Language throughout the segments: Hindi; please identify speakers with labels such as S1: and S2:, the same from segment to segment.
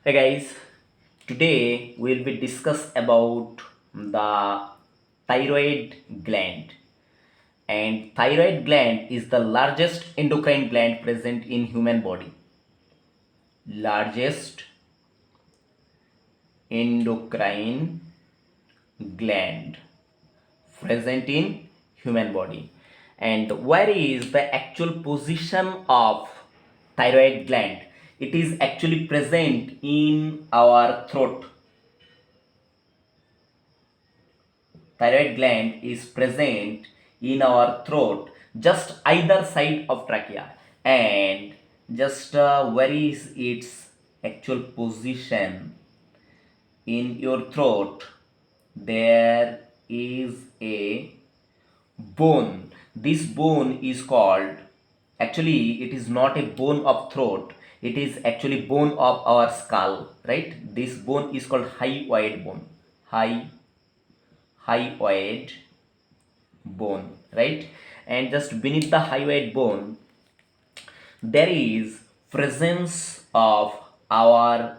S1: Hey guys, today we'll be discuss about the thyroid gland. And thyroid gland is the largest endocrine gland present in human body. Largest endocrine gland present in human body. And where is the actual position of thyroid gland? It is actually present in our throat. Thyroid gland is present in our throat, just either side of trachea, and just where is its actual position in your throat? There is a bone. This bone is called, actually it is not a bone of throat, it is actually bone of our skull, right? This bone is called hyoid bone. Hyoid bone, right? And just beneath the hyoid bone there is presence of our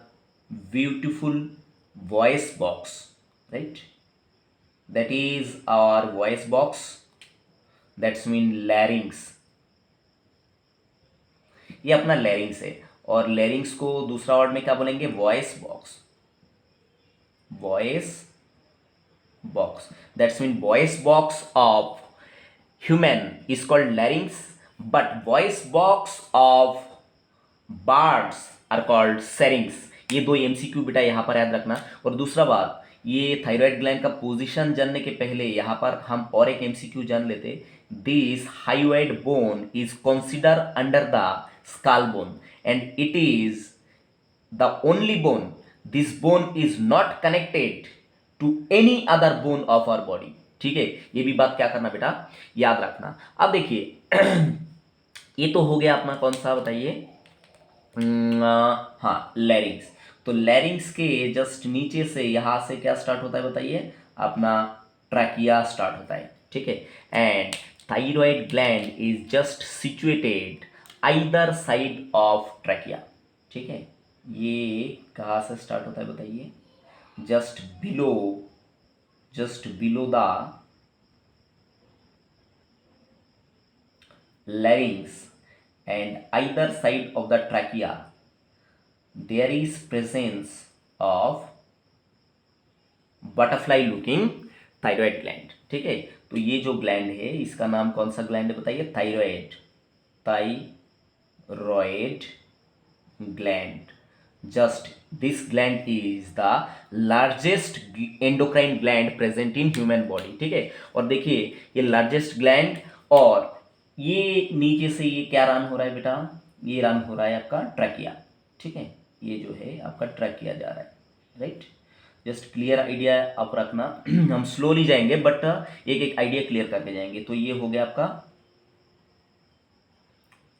S1: beautiful voice box, right? That is our voice box, that's mean larynx. ये अपना लैरिंग्स है, और लैरिंग्स को दूसरा वर्ड में क्या बोलेंगे? Voice box. Voice box, that's mean voice box of human is called larynx, but voice box of birds are called syrinx. ये दो एमसीक्यू बेटा यहाँ पर याद रखना. और दूसरा बात, ये थायराइड ग्लैंड का पोजीशन जानने के पहले यहाँ पर हम और एक एमसीक्यू जान लेते. This hyoid bone is consider under the skull bone and it is the only bone. This bone is not connected to any other bone of our body. ठीक है, ये भी बात क्या करना बेटा, याद रखना. अब देखिए ये तो हो गया अपना कौन सा बताइए, हाँ लैरिंग्स. तो लैरिंग्स के जस्ट नीचे से यहां से क्या स्टार्ट होता है बताइए, अपना ट्रैकिया स्टार्ट होता है. ठीक है, and thyroid gland is just situated either side of trachea. ठीक है, ये कहाँ से स्टार्ट होता है बताइए, just below the larynx and either side of the trachea there is presence of butterfly looking thyroid gland. ठीक है, तो ये जो ग्लैंड है इसका नाम कौन सा ग्लैंड है बताइए, thyroid gland. Just this gland is the largest endocrine gland present in human body. ठीक है, और देखिए ये लार्जेस्ट ग्लैंड, और ये नीचे से ये क्या रन हो रहा है बेटा, ये रन हो रहा है आपका ट्रैकिया. ठीक है, ये जो है आपका ट्रैकिया जा रहा है, राइट? जस्ट क्लियर आइडिया आप रखना. हम स्लोली जाएंगे बट एक एक आइडिया क्लियर करके जाएंगे. तो ये हो गया आपका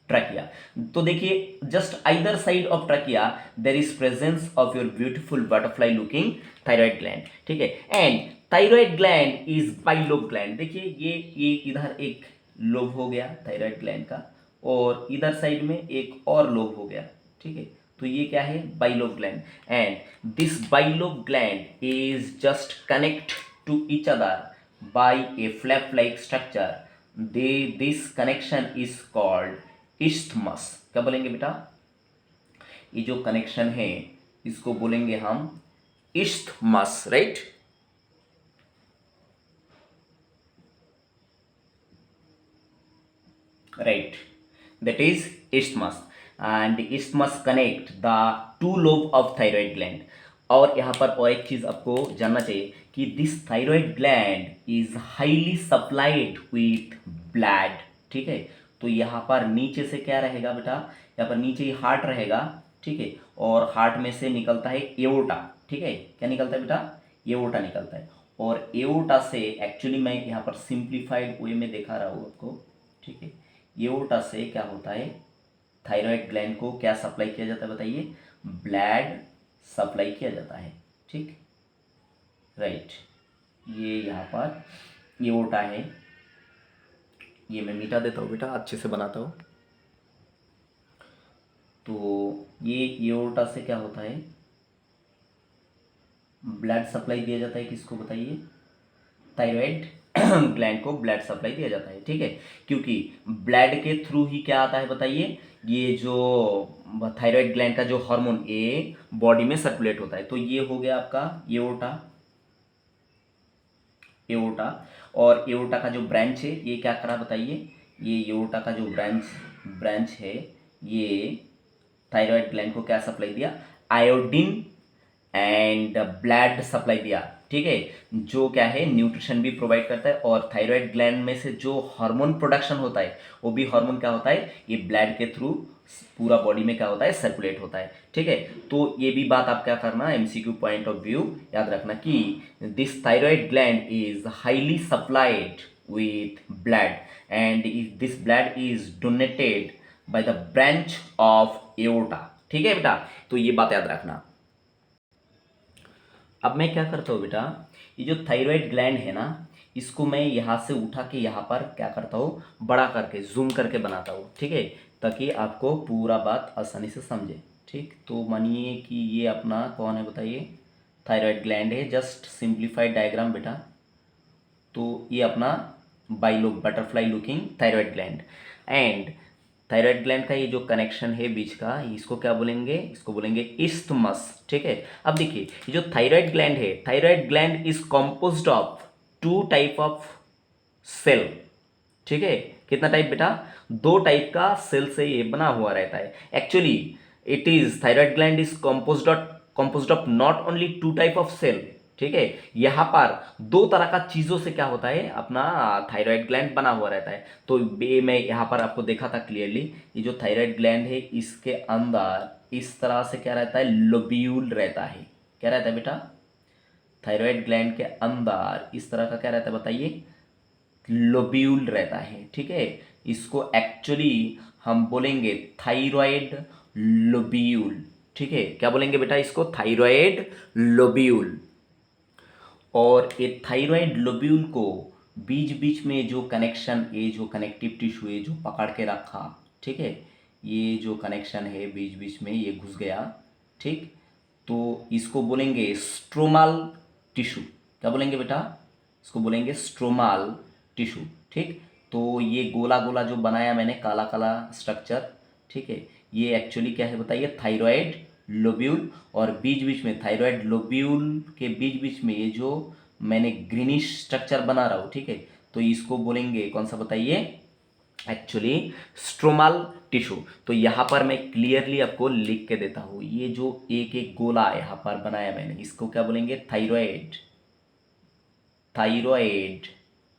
S1: ट्रैकिया. तो देखिए just either side of trachea there is presence of your beautiful butterfly looking thyroid gland. ठीक है, and thyroid gland is bilobe gland. देखिए ये इधर एक लोब हो गया थायराइड ग्लैंड का, और इधर साइड में एक और लोब हो गया. ठीक है, तो ये क्या है, bilobe gland. And this bilobe gland is just connect to each other by a flap like structure. This connection is called isthmus. क्या बोलेंगे बेटा, ये जो कनेक्शन है इसको बोलेंगे हम isthmus, right? Right, that is isthmus, and isthmus connect the two lobe of thyroid gland. और यहाँ पर और एक चीज आपको जानना चाहिए कि this thyroid gland is highly supplied with blood. ठीक है, तो यहाँ पर नीचे से क्या रहेगा बेटा, यहाँ पर नीचे ही हार्ट रहेगा. ठीक है, और हार्ट में से निकलता है एओर्टा. ठीक है, क्या निकलता है बेटा, एओर्टा निकलता है. और एओर्टा से एक्चुअली मैं यहाँ पर सिंप्लीफाइड वे में दिखा रहा हूँ आपको. ठीक है, एओर्टा से क्या होता है, थायराइड ग्लैंड को क्या सप्लाई किया जाता है बताइए, ब्लड सप्लाई किया जाता है. ठीक, राइट. ये यहाँ पर एओर्टा है, ये मैं मिटा देता हूँ बेटा, अच्छे से बनाता हूँ. तो ये एओर्टा से क्या होता है, ब्लड सप्लाई दिया जाता है किसको बताइए, थायराइड ग्लैंड को ब्लड सप्लाई दिया जाता है, ठीक है। क्योंकि ब्लड के थ्रू ही क्या आता है बताइए, ये जो थायराइड ग्लैंड का जो हार्मोन ए बॉडी में सर्कुलेट होता है। तो ये हो गया आपका एओर्टा, एओर्टा। और एओर्टा का जो ब्रांच है ये क्या करा बताइए, ये एओर्टा का जो ब्रांच है ये थायराइड ग्लैंड को क्या सप्लाई दिया, आयोडीन एंड ब्लड सप्लाई दिया, ठीक है। जो क्या है न्यूट्रिशन भी प्रोवाइड करता है। और थायराइड ग्लैंड में से जो हार्मोन प्रोडक्शन होता है वो भी हार्मोन क्या होता है, ये ब्लड के थ्रू पूरा बॉडी में क्या होता है, सर्कुलेट होता है, ठीक है। तो ये भी बात आप क्या करना, एमसीक्यू पॉइंट ऑफ व्यू याद रखना कि this thyroid gland is highly supplied with blood and this blood is donated by the branch of aorta, ठीक है बेटा। तो ये बात याद रखना। अब मैं क्या करता हूँ बेटा, ये जो थायराइड ग्लैंड है ना, इसको मैं यहाँ से उठा के यहाँ पर क्या करता हूँ, बड़ा करके जूम करके बनाता हूँ, ठीक है, ताकि आपको पूरा बात आसानी से समझे, ठीक। तो मानिए कि ये अपना कौन है बताइए, थायराइड ग्लैंड है। जस्ट सिंप्लीफाइड डायग्राम बेटा। तो ये अपना bilobe butterfly looking thyroid gland and thyroid gland का ये जो कनेक्शन है बीच का, इसको क्या बोलेंगे, इसको बोलेंगे इस्थमस, ठीक है। अब देखिए ये जो थायराइड ग्लैंड है, thyroid gland is composed of two type of cell, ठीक है। कितना टाइप बेटा, दो टाइप का सेल से ये बना हुआ रहता है। Actually it is thyroid gland is composed of not only two type of cell, ठीक है। यहाँ पर दो तरह का चीजों से क्या होता है, अपना थायराइड ग्लैंड बना हुआ रहता है। तो ये मैं यहाँ पर आपको देखा था क्लियरली, ये जो थायराइड ग्लैंड है इसके अंदर इस तरह से क्या रहता है, लोब्यूल रहता है। क्या रहता है बेटा, थायराइड ग्लैंड के अंदर इस तरह का क्या रहता है बताइए, लोब्यूल रहता है, ठीक है। इसको एक्चुअली हम बोलेंगे थायराइड लोब्यूल, ठीक है। क्या बोलेंगे बेटा इसको, थायराइड लोब्यूल। और ये थायराइड लोब्यूल को बीच बीच में जो कनेक्शन, ये जो कनेक्टिव टिश्यू है जो पकड़ के रखा, ठीक है, ये जो कनेक्शन है बीच बीच में ये घुस गया, ठीक। तो इसको बोलेंगे स्ट्रोमल टिश्यू। क्या बोलेंगे बेटा, इसको बोलेंगे स्ट्रोमल टिश्यू, ठीक। तो ये गोला गोला जो बनाया मैंने काला काला स्ट्रक्चर, ठीक है, ये एक्चुअली क्या है बताइए, थायराइड लोब्यूल। और बीच बीच में थायराइड लोब्यूल के बीच बीच में ये जो मैंने ग्रीनिश स्ट्रक्चर बना रहा हूँ, ठीक है, तो इसको बोलेंगे कौन सा बताइए, एक्चुअली स्ट्रोमल टिश्यू। तो यहाँ पर मैं क्लियरली आपको लिख के देता हूँ, ये जो एक एक गोला यहाँ पर बनाया मैंने, इसको क्या बोलेंगे, thyroid, thyroid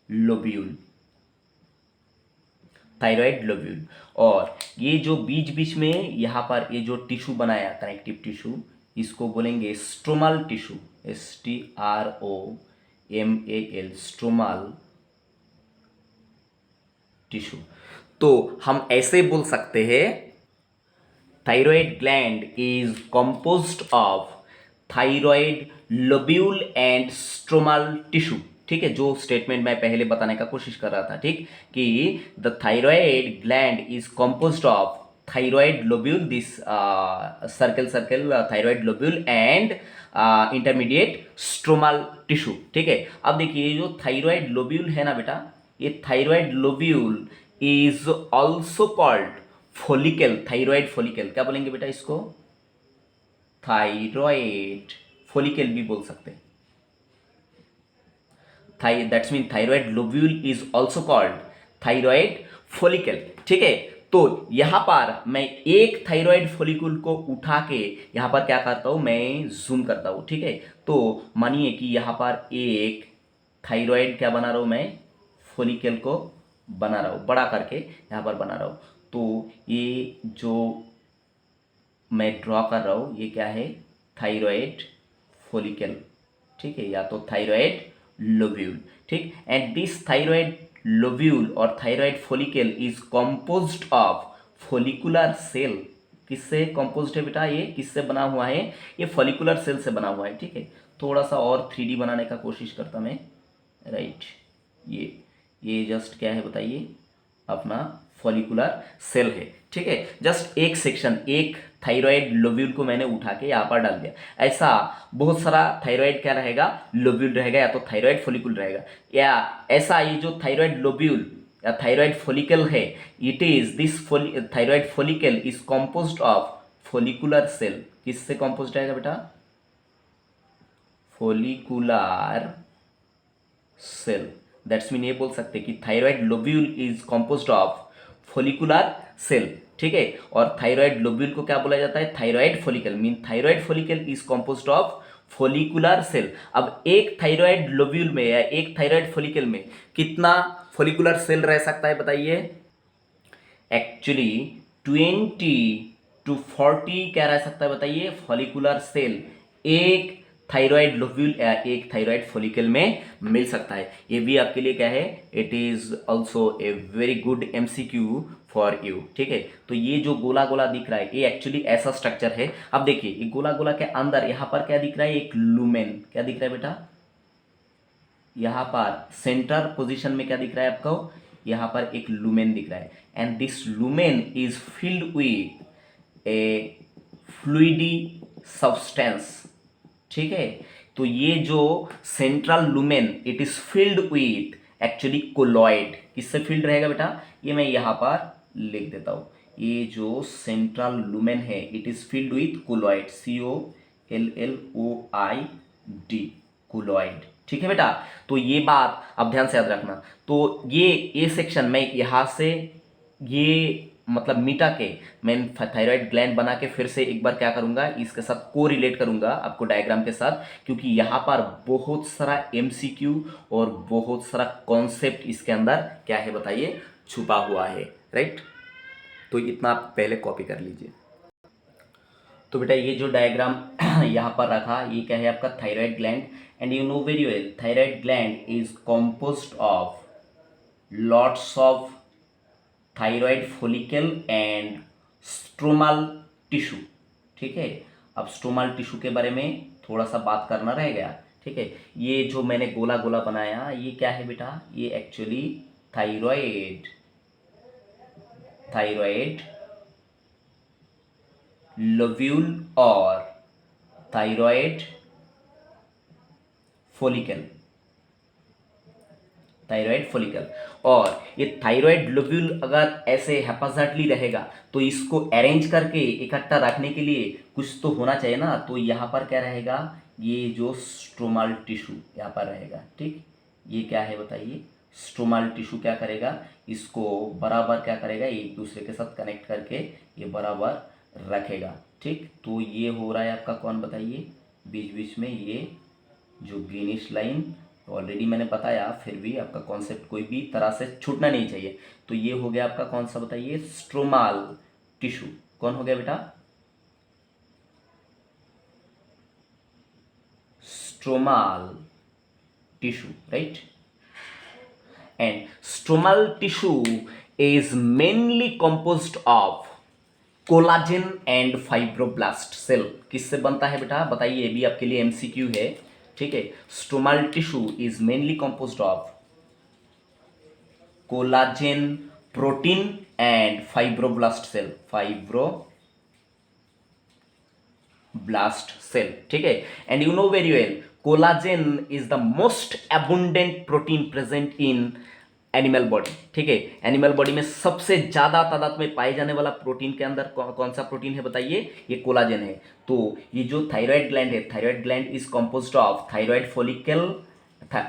S1: lobule, thyroid lobule. और ये जो बीच बीच में यहाँ पर ये जो टिश्यू बनाया कनेक्टिव टिश्यू, इसको बोलेंगे stromal tissue, STROMAL, stromal tissue. तो हम ऐसे बोल सकते हैं, thyroid gland is composed of thyroid lobule and stromal tissue, ठीक है। जो स्टेटमेंट मैं पहले बताने का कोशिश कर रहा था, ठीक, कि the thyroid gland is composed of thyroid lobule, this circle circle thyroid lobule and intermediate stromal tissue, ठीक है। अब देखिए ये जो थायराइड लोब्यूल है ना बेटा, ये thyroid lobule is also called follicle, thyroid follicle. क्या बोलेंगे बेटा इसको, थायराइड फॉलिकल भी बोल सकते हैं। That's mean thyroid lobule is also called thyroid follicle, ठीक है। तो यहां पर मैं एक थायराइड फॉलिकल को उठा के यहां पर क्या करता हूं, मैं जूम करता हूं, ठीक है। तो मानिए कि यहां पर एक थायराइड क्या बना रहा हूं मैं, फॉलिकल को बना रहा हूं, बड़ा करके यहां पर बना रहा हूं। तो ये जो मैं ड्रॉ कर रहा हूँ ये क्या है, थायराइड फॉलिकल, ठीक है, या तो थायराइड लोब्यूल, ठीक। एंड दिस थायराइड लोब्यूल और thyroid follicle is composed of follicular cell. किससे composed है बेटा, ये किससे बना हुआ है, ये फॉलिकुलर सेल से बना हुआ है, ठीक है। थोड़ा सा और 3D बनाने का कोशिश करता मैं, राइट। ये जस्ट क्या है बताइए, अपना फॉलिकुलर सेल है, ठीक है। जस्ट एक सेक्शन, एक थायराइड लोब्यूल को मैंने उठा के यहाँ पर डाल दिया। ऐसा बहुत सारा थायराइड क्या रहेगा, लोब्यूल रहेगा, या तो थायराइड फॉलिकल रहेगा, या ऐसा ये जो थायराइड लोब्यूल या थायराइड फॉलिकल है, it is this thyroid follicle is composed of follicular cell. किससे कॉम्पोज्ड रहेगा बेटा, फॉलिकुलर सेल। दैट्स मीन ये बोल सकते कि thyroid lobule is composed of follicular cell, ठीक है। और थायराइड लोब्यूल को क्या बोला जाता है, thyroid follicle. Mean thyroid follicle is composed of follicular cell. अब एक थायराइड लोब्यूल में या एक थायराइड फॉलिकल में कितना फॉलिकुलर सेल रह सकता है बताइए। एक्चुअली 20 to 40 क्या रह सकता है बताइए, फॉलिकुलर सेल एक थायराइड लोब्यूल या एक थायराइड फॉलिकल में मिल सकता है। ये भी आपके लिए क्या है, it is also a very good MCQ for you, ठीक है। तो ये जो गोला गोला दिख रहा है ये एक्चुअली ऐसा स्ट्रक्चर है। अब देखिए ये गोला गोला के अंदर यहाँ पर क्या दिख रहा है, एक लुमेन। क्या दिख रहा है बेटा, यहाँ पर सेंटर पोजीशन में क्या दिख रहा है आपको, यहाँ पर एक लुमेन दिख रहा है। And this lumen is filled with a fluidy substance, ठीक है। तो ये जो central lumen it is filled with actually colloid. किससे फिल्ड रहेगा बेटा, ये मैं यहाँ पर लिख देता हूँ। ये जो सेंट्रल लुमेन है it is filled with colloid, COLLOID, colloid, ठीक है बेटा। तो ये बात अब ध्यान से याद रखना। तो ये सेक्शन में यहाँ से ये मतलब मिटा के मैं थायराइड ग्लैंड बना के फिर से एक बार क्या करूंगा, इसके साथ को रिलेट करूंगा आपको डायग्राम के साथ, क्योंकि यहाँ पर बहुत सारा एमसीक्यू और बहुत सारा कॉन्सेप्ट इसके अंदर क्या है बताइए, छुपा हुआ है, राइट। तो इतना आप पहले कॉपी कर लीजिए। तो बेटा ये जो डायग्राम यहाँ पर रखा ये क्या है आपका thyroid gland. And you know very well thyroid gland is composed of lots of thyroid follicle and stromal tissue, ठीक है। अब स्ट्रोमल टिश्यू के बारे में थोड़ा सा बात करना रह गया, ठीक है। ये जो मैंने गोला गोला बनाया ये क्या है बेटा, ये एक्चुअली थायराइड लोब्यूल और थायराइड फॉलिकल, थायराइड फॉलिकल। और ये थायराइड लोब्यूल अगर ऐसे हैप्पीजली रहेगा तो इसको अरेंज करके इकट्ठा रखने के लिए कुछ तो होना चाहिए ना। तो यहाँ पर क्या रहेगा, ये जो स्ट्रोमल टिश्यू यहाँ पर रहेगा, ठीक। ये क्या है बताइए, स्ट्रोमल टिश्यू क्या करेगा, इसको बराबर क्या करेगा, एक दूसरे के साथ कनेक्ट करके ये बराबर रखेगा, ठीक। तो ये हो रहा है आपका कौन बताइए, बीच बीच में ये जो ग्रीनिश लाइन ऑलरेडी मैंने बताया, फिर भी आपका कॉन्सेप्ट कोई भी तरह से छूटना नहीं चाहिए। तो ये हो गया आपका कौन सा बताइए, स्ट्रोमल टिश्यू। कौन हो गया बेटा, stromal tissue, right. And stromal tissue is mainly composed of collagen and fibroblast cell. किससे बनता है बेटा बताइए, ये भी आपके लिए एमसीक्यू है, ठीक है। Stromal tissue is mainly composed of collagen protein and fibroblast cell, fibroblast cell, ठीक है। And you know very well collagen is the most abundant protein present in animal body, ठीक है। एनिमल बॉडी में सबसे ज्यादा तादाद में पाए जाने वाला प्रोटीन के अंदर कौन सा प्रोटीन है बताइए, ये कोलाजेन है। तो ये जो थायराइड ग्लैंड है, thyroid gland is composed of thyroid follicle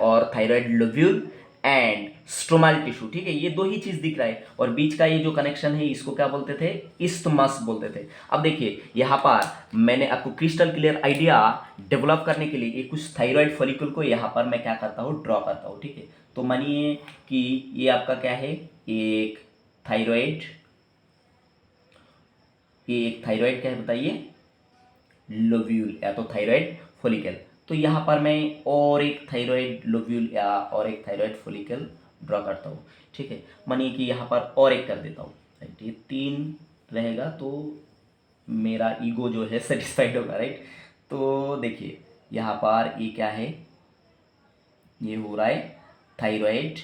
S1: और thyroid lobule and stromal tissue, ठीक है। ये दो ही चीज दिख रहा है और बीच का ये जो कनेक्शन है इसको क्या बोलते थे, इस्थमस बोलते थे। अब देखिए यहाँ पर मैंने आपको क्रिस्टल क्लियर आइडिया डेवलप करने के लिए ये कुछ थायराइड फॉलिकल को यहाँ पर मैं क्या करता हूँ, ड्रॉ करता हूँ, ठीक है। तो मानिए कि ये आपका क्या है, एक थायराइड, ये एक थायराइड क्या है बताइए, लोब्यूल या तो थायराइड फॉलिकल। तो यहाँ पर मैं और एक थायराइड लोब्यूल या और एक थायराइड फॉलिकल ड्रॉ करता हूँ, ठीक है। मानिए कि यहाँ पर और एक कर देता हूँ, राइट। ये 3 रहेगा तो मेरा ईगो जो है सेटिस्फाइड होगा, राइट। तो देखिए यहाँ पर ये क्या है, ये हो रहा है थायराइड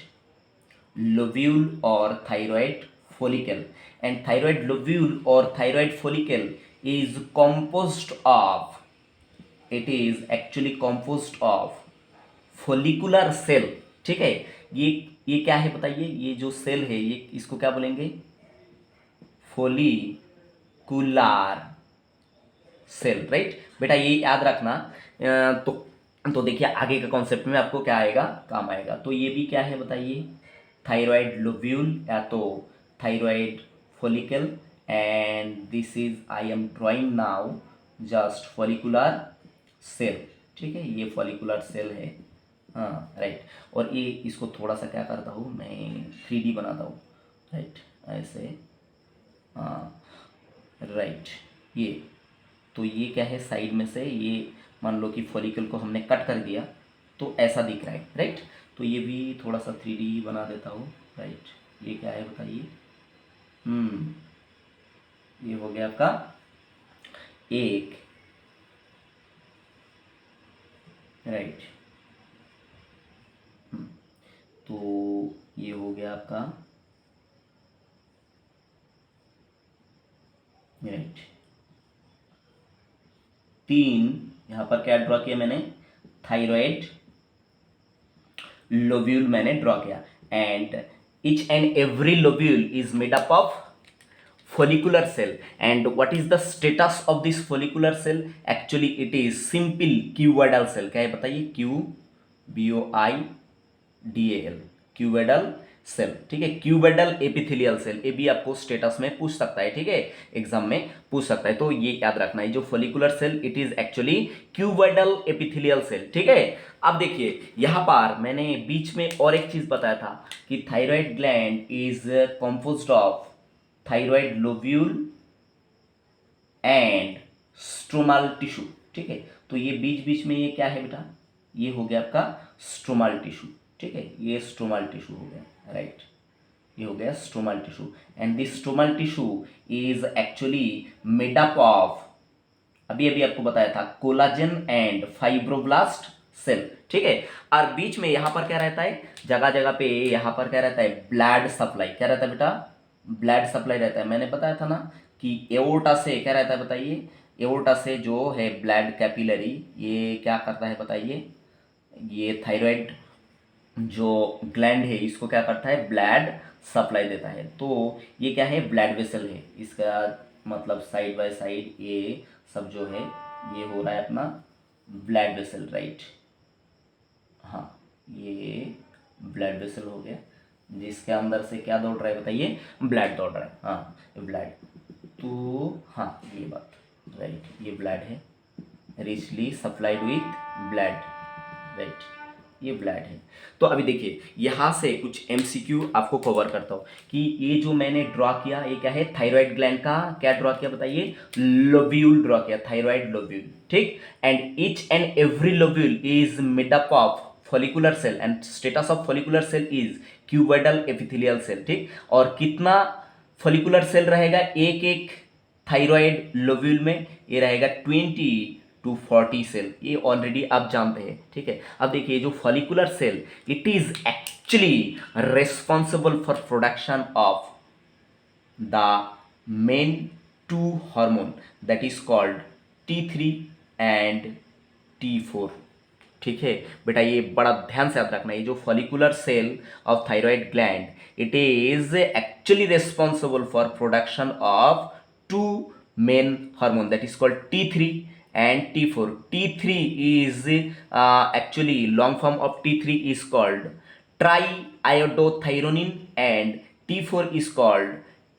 S1: लोब्यूल और thyroid follicle. And thyroid lobule और thyroid follicle is composed of, it is actually composed of follicular cell। ठीक है, ये क्या है बताइए, ये जो सेल है ये इसको क्या बोलेंगे, फोलिकुलर सेल, राइट बेटा, ये याद रखना। तो देखिए आगे का कॉन्सेप्ट में आपको क्या आएगा, काम आएगा। तो ये भी क्या है बताइए, थायराइड लोब्यूल या तो thyroid follicle, and this is I am drawing now just follicular cell. ठीक है, ये फॉलिकुलर सेल है, हाँ राइट। और ये इसको थोड़ा सा क्या करता हूँ मैं, 3D बनाता हूँ, राइट ऐसे, हाँ राइट। ये तो ये क्या है, साइड में से ये मान लो कि फॉलिकल को हमने कट कर दिया तो ऐसा दिख रहा है, राइट। तो ये भी थोड़ा सा 3D बना देता हूँ, राइट। ये क्या है बताइए, ये हो गया आपका एक, राइट। तो ये हो गया आपका, राइट। 3 यहाँ पर क्या ड्रॉ किया मैंने, थायराइड लोब्यूल मैंने ड्रॉ किया, and each and every lobule is made up of follicular cell, and what is the status of this follicular cell, actually it is simple cuboidal cell। क्या है बताइए, QBOIDAL, क्यूबेडल सेल। ठीक है, क्यूबेडल एपिथेलियल सेल, ये भी आपको स्टेटस में पूछ सकता है, ठीक है, एग्जाम में पूछ सकता है। तो ये याद रखना है, जो follicular cell it is actually cuboidal epithelial cell. ठीक है, अब देखिए यहाँ पर मैंने बीच में और एक चीज बताया था कि thyroid gland is composed of thyroid lobule and stromal tissue. ठीक है, तो ये बीच बीच में ये क्या है बेटा, ये हो गया आपका स्ट्रोमल टिश्यू। ठीक है, ये स्ट्रोमल टिश्यू हो गया, राइट। ये हो गया stromal tissue, and this stromal tissue is actually made up of, अभी अभी आपको बताया था, कोलाजन एंड फाइब्रोब्लास्ट सेल। ठीक है, और बीच में यहां पर क्या रहता है, जगह जगह पे यहां पर क्या रहता है, ब्लड सप्लाई। क्या रहता है बेटा, ब्लड सप्लाई रहता है। मैंने बताया था ना कि एओर्टा से क्या रहता है बताइए, एओर्टा से जो है ब्लड कैपिलरी, ये क्या करता है बताइए, ये थायराइड जो ग्लैंड है इसको क्या करता है, ब्लड सप्लाई देता है। तो ये क्या है, ब्लड वेसल है, इसका मतलब साइड बाय साइड ये सब जो है ये हो रहा है अपना ब्लड वेसल, राइट। हाँ, ये ब्लड वेसल हो गया, जिसके अंदर से क्या दौड़ रहा है बताइए, ब्लड दौड़ रहा है, हाँ ब्लड। तो हाँ ये बात, राइट, ये ब्लड है, richly supplied with blood, right, ये ब्लड है। तो अभी देखिए यहाँ से कुछ एमसीक्यू आपको कवर करता हूँ कि ये जो मैंने ड्रॉ किया ये क्या है, थायराइड ग्लैंड का क्या ड्रॉ किया बताइए, लोब्यूल ड्रॉ किया, थायराइड लोब्यूल। ठीक, and each and every lobule is made up of follicular cell, and status of follicular cell is cuboidal epithelial cell. ठीक, और कितना फॉलिकुलर सेल रहेगा एक एक थायराइड लोब्यूल में, ये रहेगा 20 to 40 सेल, ये ऑलरेडी आप जानते हैं। ठीक है, अब देखिए जो follicular cell it is actually responsible for production of the main 2 hormone that is called T3 and T4। ठीक है बेटा, ये बड़ा ध्यान से याद रखना है, ये जो follicular cell of thyroid gland it is actually responsible for production of 2 main hormone that is called T3 and T4. T3 is actually long form of T3 is called triiodothyronine and T4 is called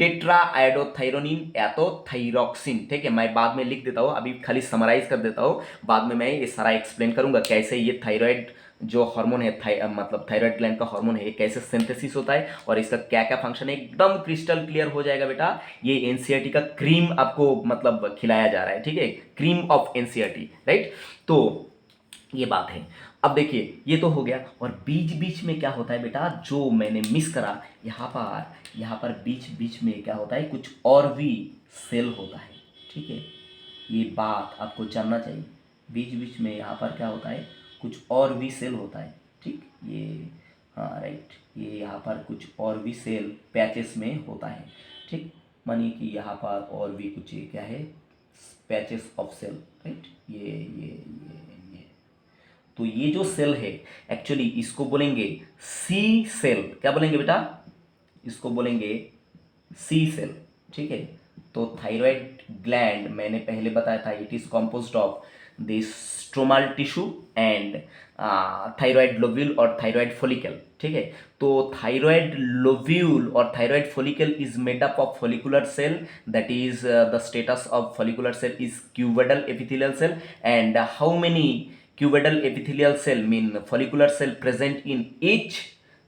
S1: tetra iodothyronine या तो थायरॉक्सिन। ठीक है, मैं बाद में लिख देता हूँ, अभी खाली समराइज कर देता हूँ, बाद में मैं ये सारा एक्सप्लेन करूंगा कैसे ये थायराइड जो हार्मोन है, मतलब थायराइड ग्लैंड का हार्मोन है, कैसे सिंथेसिस होता है और इसका क्या क्या फंक्शन है, एकदम क्रिस्टल क्लियर हो जाएगा बेटा। ये एनसीईआरटी का क्रीम आपको मतलब खिलाया जा रहा है, ठीक है, क्रीम ऑफ एनसीईआरटी, राइट। तो ये बात है। अब देखिए ये तो हो गया, और बीच बीच में क्या होता है बेटा, जो मैंने मिस करा यहाँ पर बीच बीच में क्या होता है, कुछ और भी सेल होता है। ठीक है, ये बात आपको जानना चाहिए, बीच बीच में यहाँ पर क्या होता है, कुछ और भी सेल होता है। ठीक, ये हाँ राइट, ये यहाँ पर कुछ और भी सेल पैचेस में होता है। ठीक, मानिए कि यहाँ पर और भी कुछ क्या है, पैचेस ऑफ सेल, राइट। ये तो ये जो सेल है एक्चुअली इसको बोलेंगे सी सेल। क्या बोलेंगे बेटा? इसको बोलेंगे सी सेल, ठीक है। तो थायराइड ग्लैंड मैंने पहले बताया था, it is composed of this stromal tissue and thyroid lobule और थायराइड फॉलिकल, ठीक है। तो थायराइड लोब्यूल और thyroid follicle is made up of follicular cell, that is the status of follicular cell is cuboidal epithelial cell, and how many cuboidal epithelial cell mean follicular cell present in each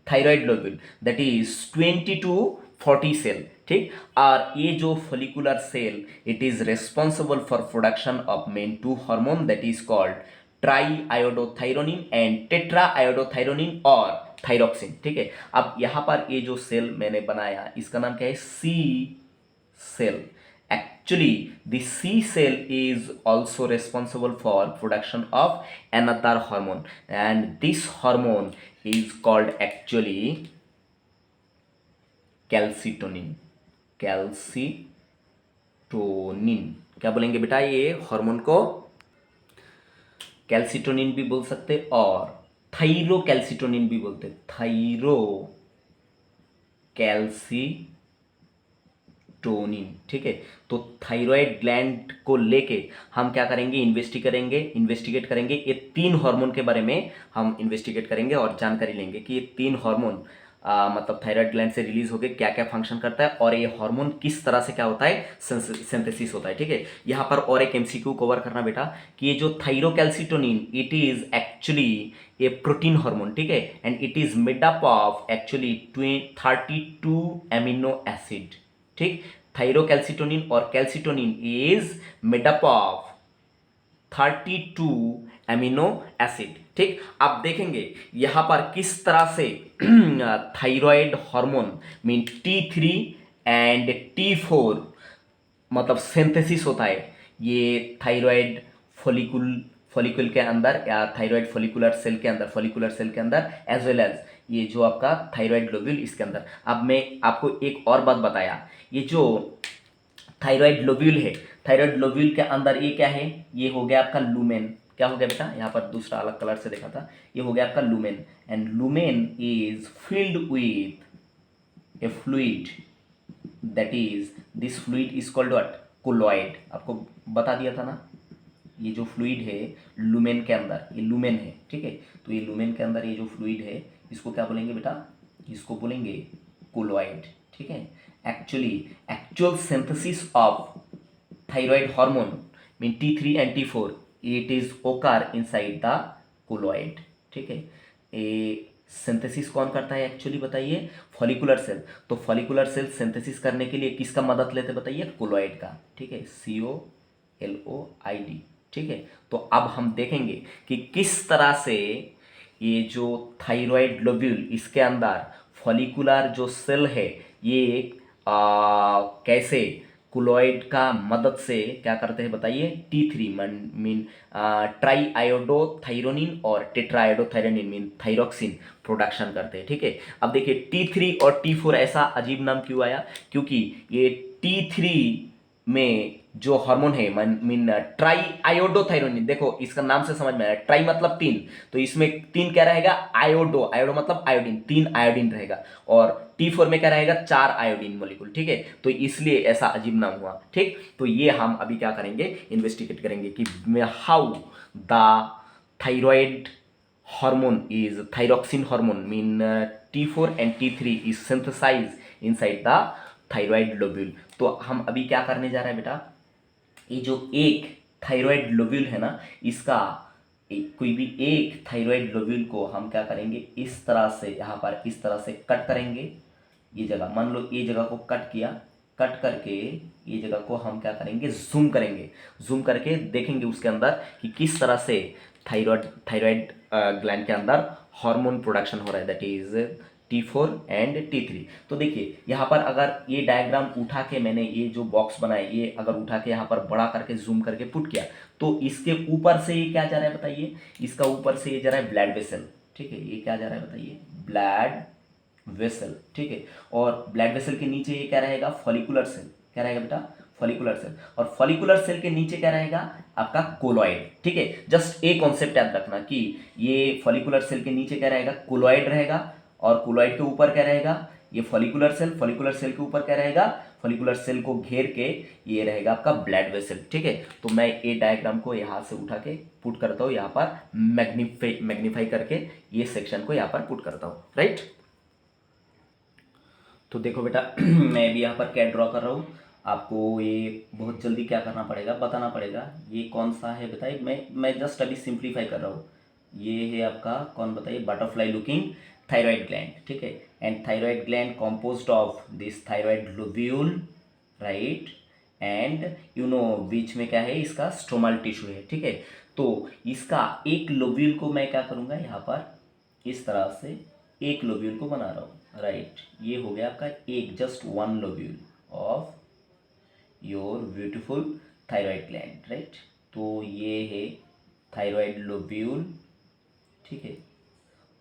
S1: thyroid lobule, that is 20 to 40 cell, ठीक। और ये जो follicular cell it is responsible for production of main two hormone that is called triiodothyronine and tetraiodothyronine और thyroxine, ठीक है। अब यहाँ पर ये जो सेल मैंने बनाया इसका नाम क्या है? सी cell. Actually, the C cell is also responsible for production of another hormone, and this hormone is called actually calcitonin. calcitonin क्या बोलेंगे बेटा? ये हार्मोन को कैल्सिटोनिन भी बोल सकते और थायरोकैल्सिटोनिन भी बोलते। थायरोकैल्सिटोनिन, ठीक है। तो थायराइड ग्लैंड को लेके हम क्या करेंगे? इन्वेस्टिगेट करेंगे। ये तीन हार्मोन के बारे में हम इन्वेस्टिगेट करेंगे और जानकारी लेंगे कि ये तीन हार्मोन मतलब थायराइड ग्लैंड से रिलीज होकर क्या क्या फंक्शन करता है और ये हार्मोन किस तरह से क्या होता है, सिंथेसिस होता है, ठीक है। यहाँ पर और एक एमसीक्यू कवर करना बेटा कि ये जो thyrocalcitonin it is actually A protein hormone, ठीक है, and it is made up of actually 32 amino acid, ठीक। थायरोकैल्सिटोनिन और calcitonin is made up of 32 amino acid, ठीक। आप देखेंगे यहां पर किस तरह से thyroid hormone mean T3 and T4 मतलब सिंथेसिस होता है ये थायराइड फॉलिकल के अंदर या थायराइड फॉलिकुलर सेल के अंदर एज वेल एज ये जो आपका थायराइड लोब्यूल इसके अंदर। अब मैं आपको एक और बात बताया, ये जो थायराइड लोब्यूल है, थायराइड लोब्यूल के अंदर ये क्या है? ये हो गया आपका लूमेन। क्या हो गया बेटा? यहाँ पर दूसरा अलग कलर से देखा था, ये हो गया आपका lumen, and lumen is filled with A fluid, that is this fluid is called what? Colloid. आपको बता दिया था ना, ये जो फ्लूइड है लूमेन के अंदर, ये लूमेन है, ठीक है। तो ये लूमेन के अंदर ये जो फ्लूइड है इसको क्या बोलेंगे बेटा? इसको बोलेंगे कोलॉइड, ठीक है। Actual synthesis of thyroid hormone mean T3 and T4 it is occur inside the colloid, ठीक है। ये सिंथेसिस कौन करता है एक्चुअली बताइए? Follicular cell. तो फॉलिकुलर सेल सिंथेसिस करने के लिए किसका मदद लेते बताइए? कोलॉइड का, ठीक है, COLOID, ठीक है। तो अब हम देखेंगे कि किस तरह से ये जो थायराइड लोब्यूल इसके अंदर फॉलिकुलर जो सेल है ये कैसे कोलॉइड का मदद से क्या करते हैं बताइए? T3 मीन ट्राईआयोडोथायरोनिन और टेट्राआयोडोथायरोनिन मीन थायरोक्सिन प्रोडक्शन करते हैं, ठीक है। अब देखिए T3 और T4 ऐसा अजीब नाम क्यों आया? क्योंकि ये T3 में जो हार्मोन है मीन ट्राईआयोडोथायरोनिन, देखो इसका नाम से समझ में आया, ट्राई मतलब तीन, तो इसमें तीन क्या रहेगा? आयोडो मतलब आयोडीन, तीन आयोडीन रहेगा, और T4 में क्या रहेगा? चार आयोडीन मोलिक्यूल, ठीक है। तो इसलिए ऐसा अजीब नाम हुआ, ठीक। तो ये हम अभी क्या करेंगे? इन्वेस्टिगेट करेंगे कि how the thyroid hormone is thyroxine hormone mean T4 and T3 is synthesize inside the thyroid lobule. तो हम अभी क्या करने जा रहे हैं बेटा? ये जो एक थायराइड लोब्यूल है ना, इसका कोई भी एक थायराइड लोब्यूल को हम क्या करेंगे? इस तरह से यहाँ पर इस तरह से कट करेंगे। ये जगह मान लो, ये जगह को कट किया, कट करके ये जगह को हम क्या करेंगे? जूम करके देखेंगे उसके अंदर कि किस तरह से थायराइड ग्लैंड के अंदर हार्मोन प्रोडक्शन हो रहा है, that is T4 and T3। तो देखिए यहाँ पर अगर ये डायग्राम उठा के मैंने ये जो बॉक्स बनाया ये अगर उठा के यहाँ पर बड़ा करके जूम करके पुट किया तो इसके ऊपर से ये क्या जा रहा है बताइए? इसका ऊपर से ये जा रहा है ब्लड वेसल, ठीक है। ये क्या जा रहा है बताइए? ब्लड वेसल, ठीक है। और ब्लड वेसल के नीचे ये क्या रहेगा? Follicular cell. क्या रहेगा बेटा? फॉलिकुलर सेल, और फॉलिकुलर सेल के नीचे क्या रहेगा आपका कोलॉइड। ठीक है, जस्ट एक कॉन्सेप्ट याद रखना कि ये फॉलिकुलर सेल के नीचे क्या रहेगा, कोलॉइड रहेगा, और कोलॉइड के ऊपर क्या रहेगा, ये फॉलिकुलर सेल के ऊपर क्या रहेगा, फॉलिकुलर सेल को घेर के ये रहेगा आपका ब्लड वेसल। ठीक है, तो मैं ये डायग्राम को यहाँ से उठा के पुट करता हूँ यहाँ पर, मैग्नीफाई करके ये सेक्शन को यहाँ पर पुट करता हूँ, राइट। तो देखो बेटा मैं भी यहाँ पर क्या ड्रॉ कर रहा हूँ, आपको ये बहुत जल्दी क्या करना पड़ेगा, बताना पड़ेगा ये कौन सा है बताइए। मैं जस्ट अभी सिंप्लीफाई कर रहा हूँ। ये है आपका कौन बताइए, बटरफ्लाई लुकिंग थायराइड ग्लैंड। ठीक है, and thyroid gland composed of this thyroid lobule, right, and you know बीच में क्या है इसका स्ट्रोमल टिश्यू है। ठीक है, तो इसका एक लोब्यूल को मैं क्या करूँगा यहाँ पर इस तरह से एक लोब्यूल को बना रहा हूँ, राइट। ये हो गया आपका एक, just one lobule of your beautiful thyroid gland, right. तो ये है थायराइड लोब्यूल। ठीक है,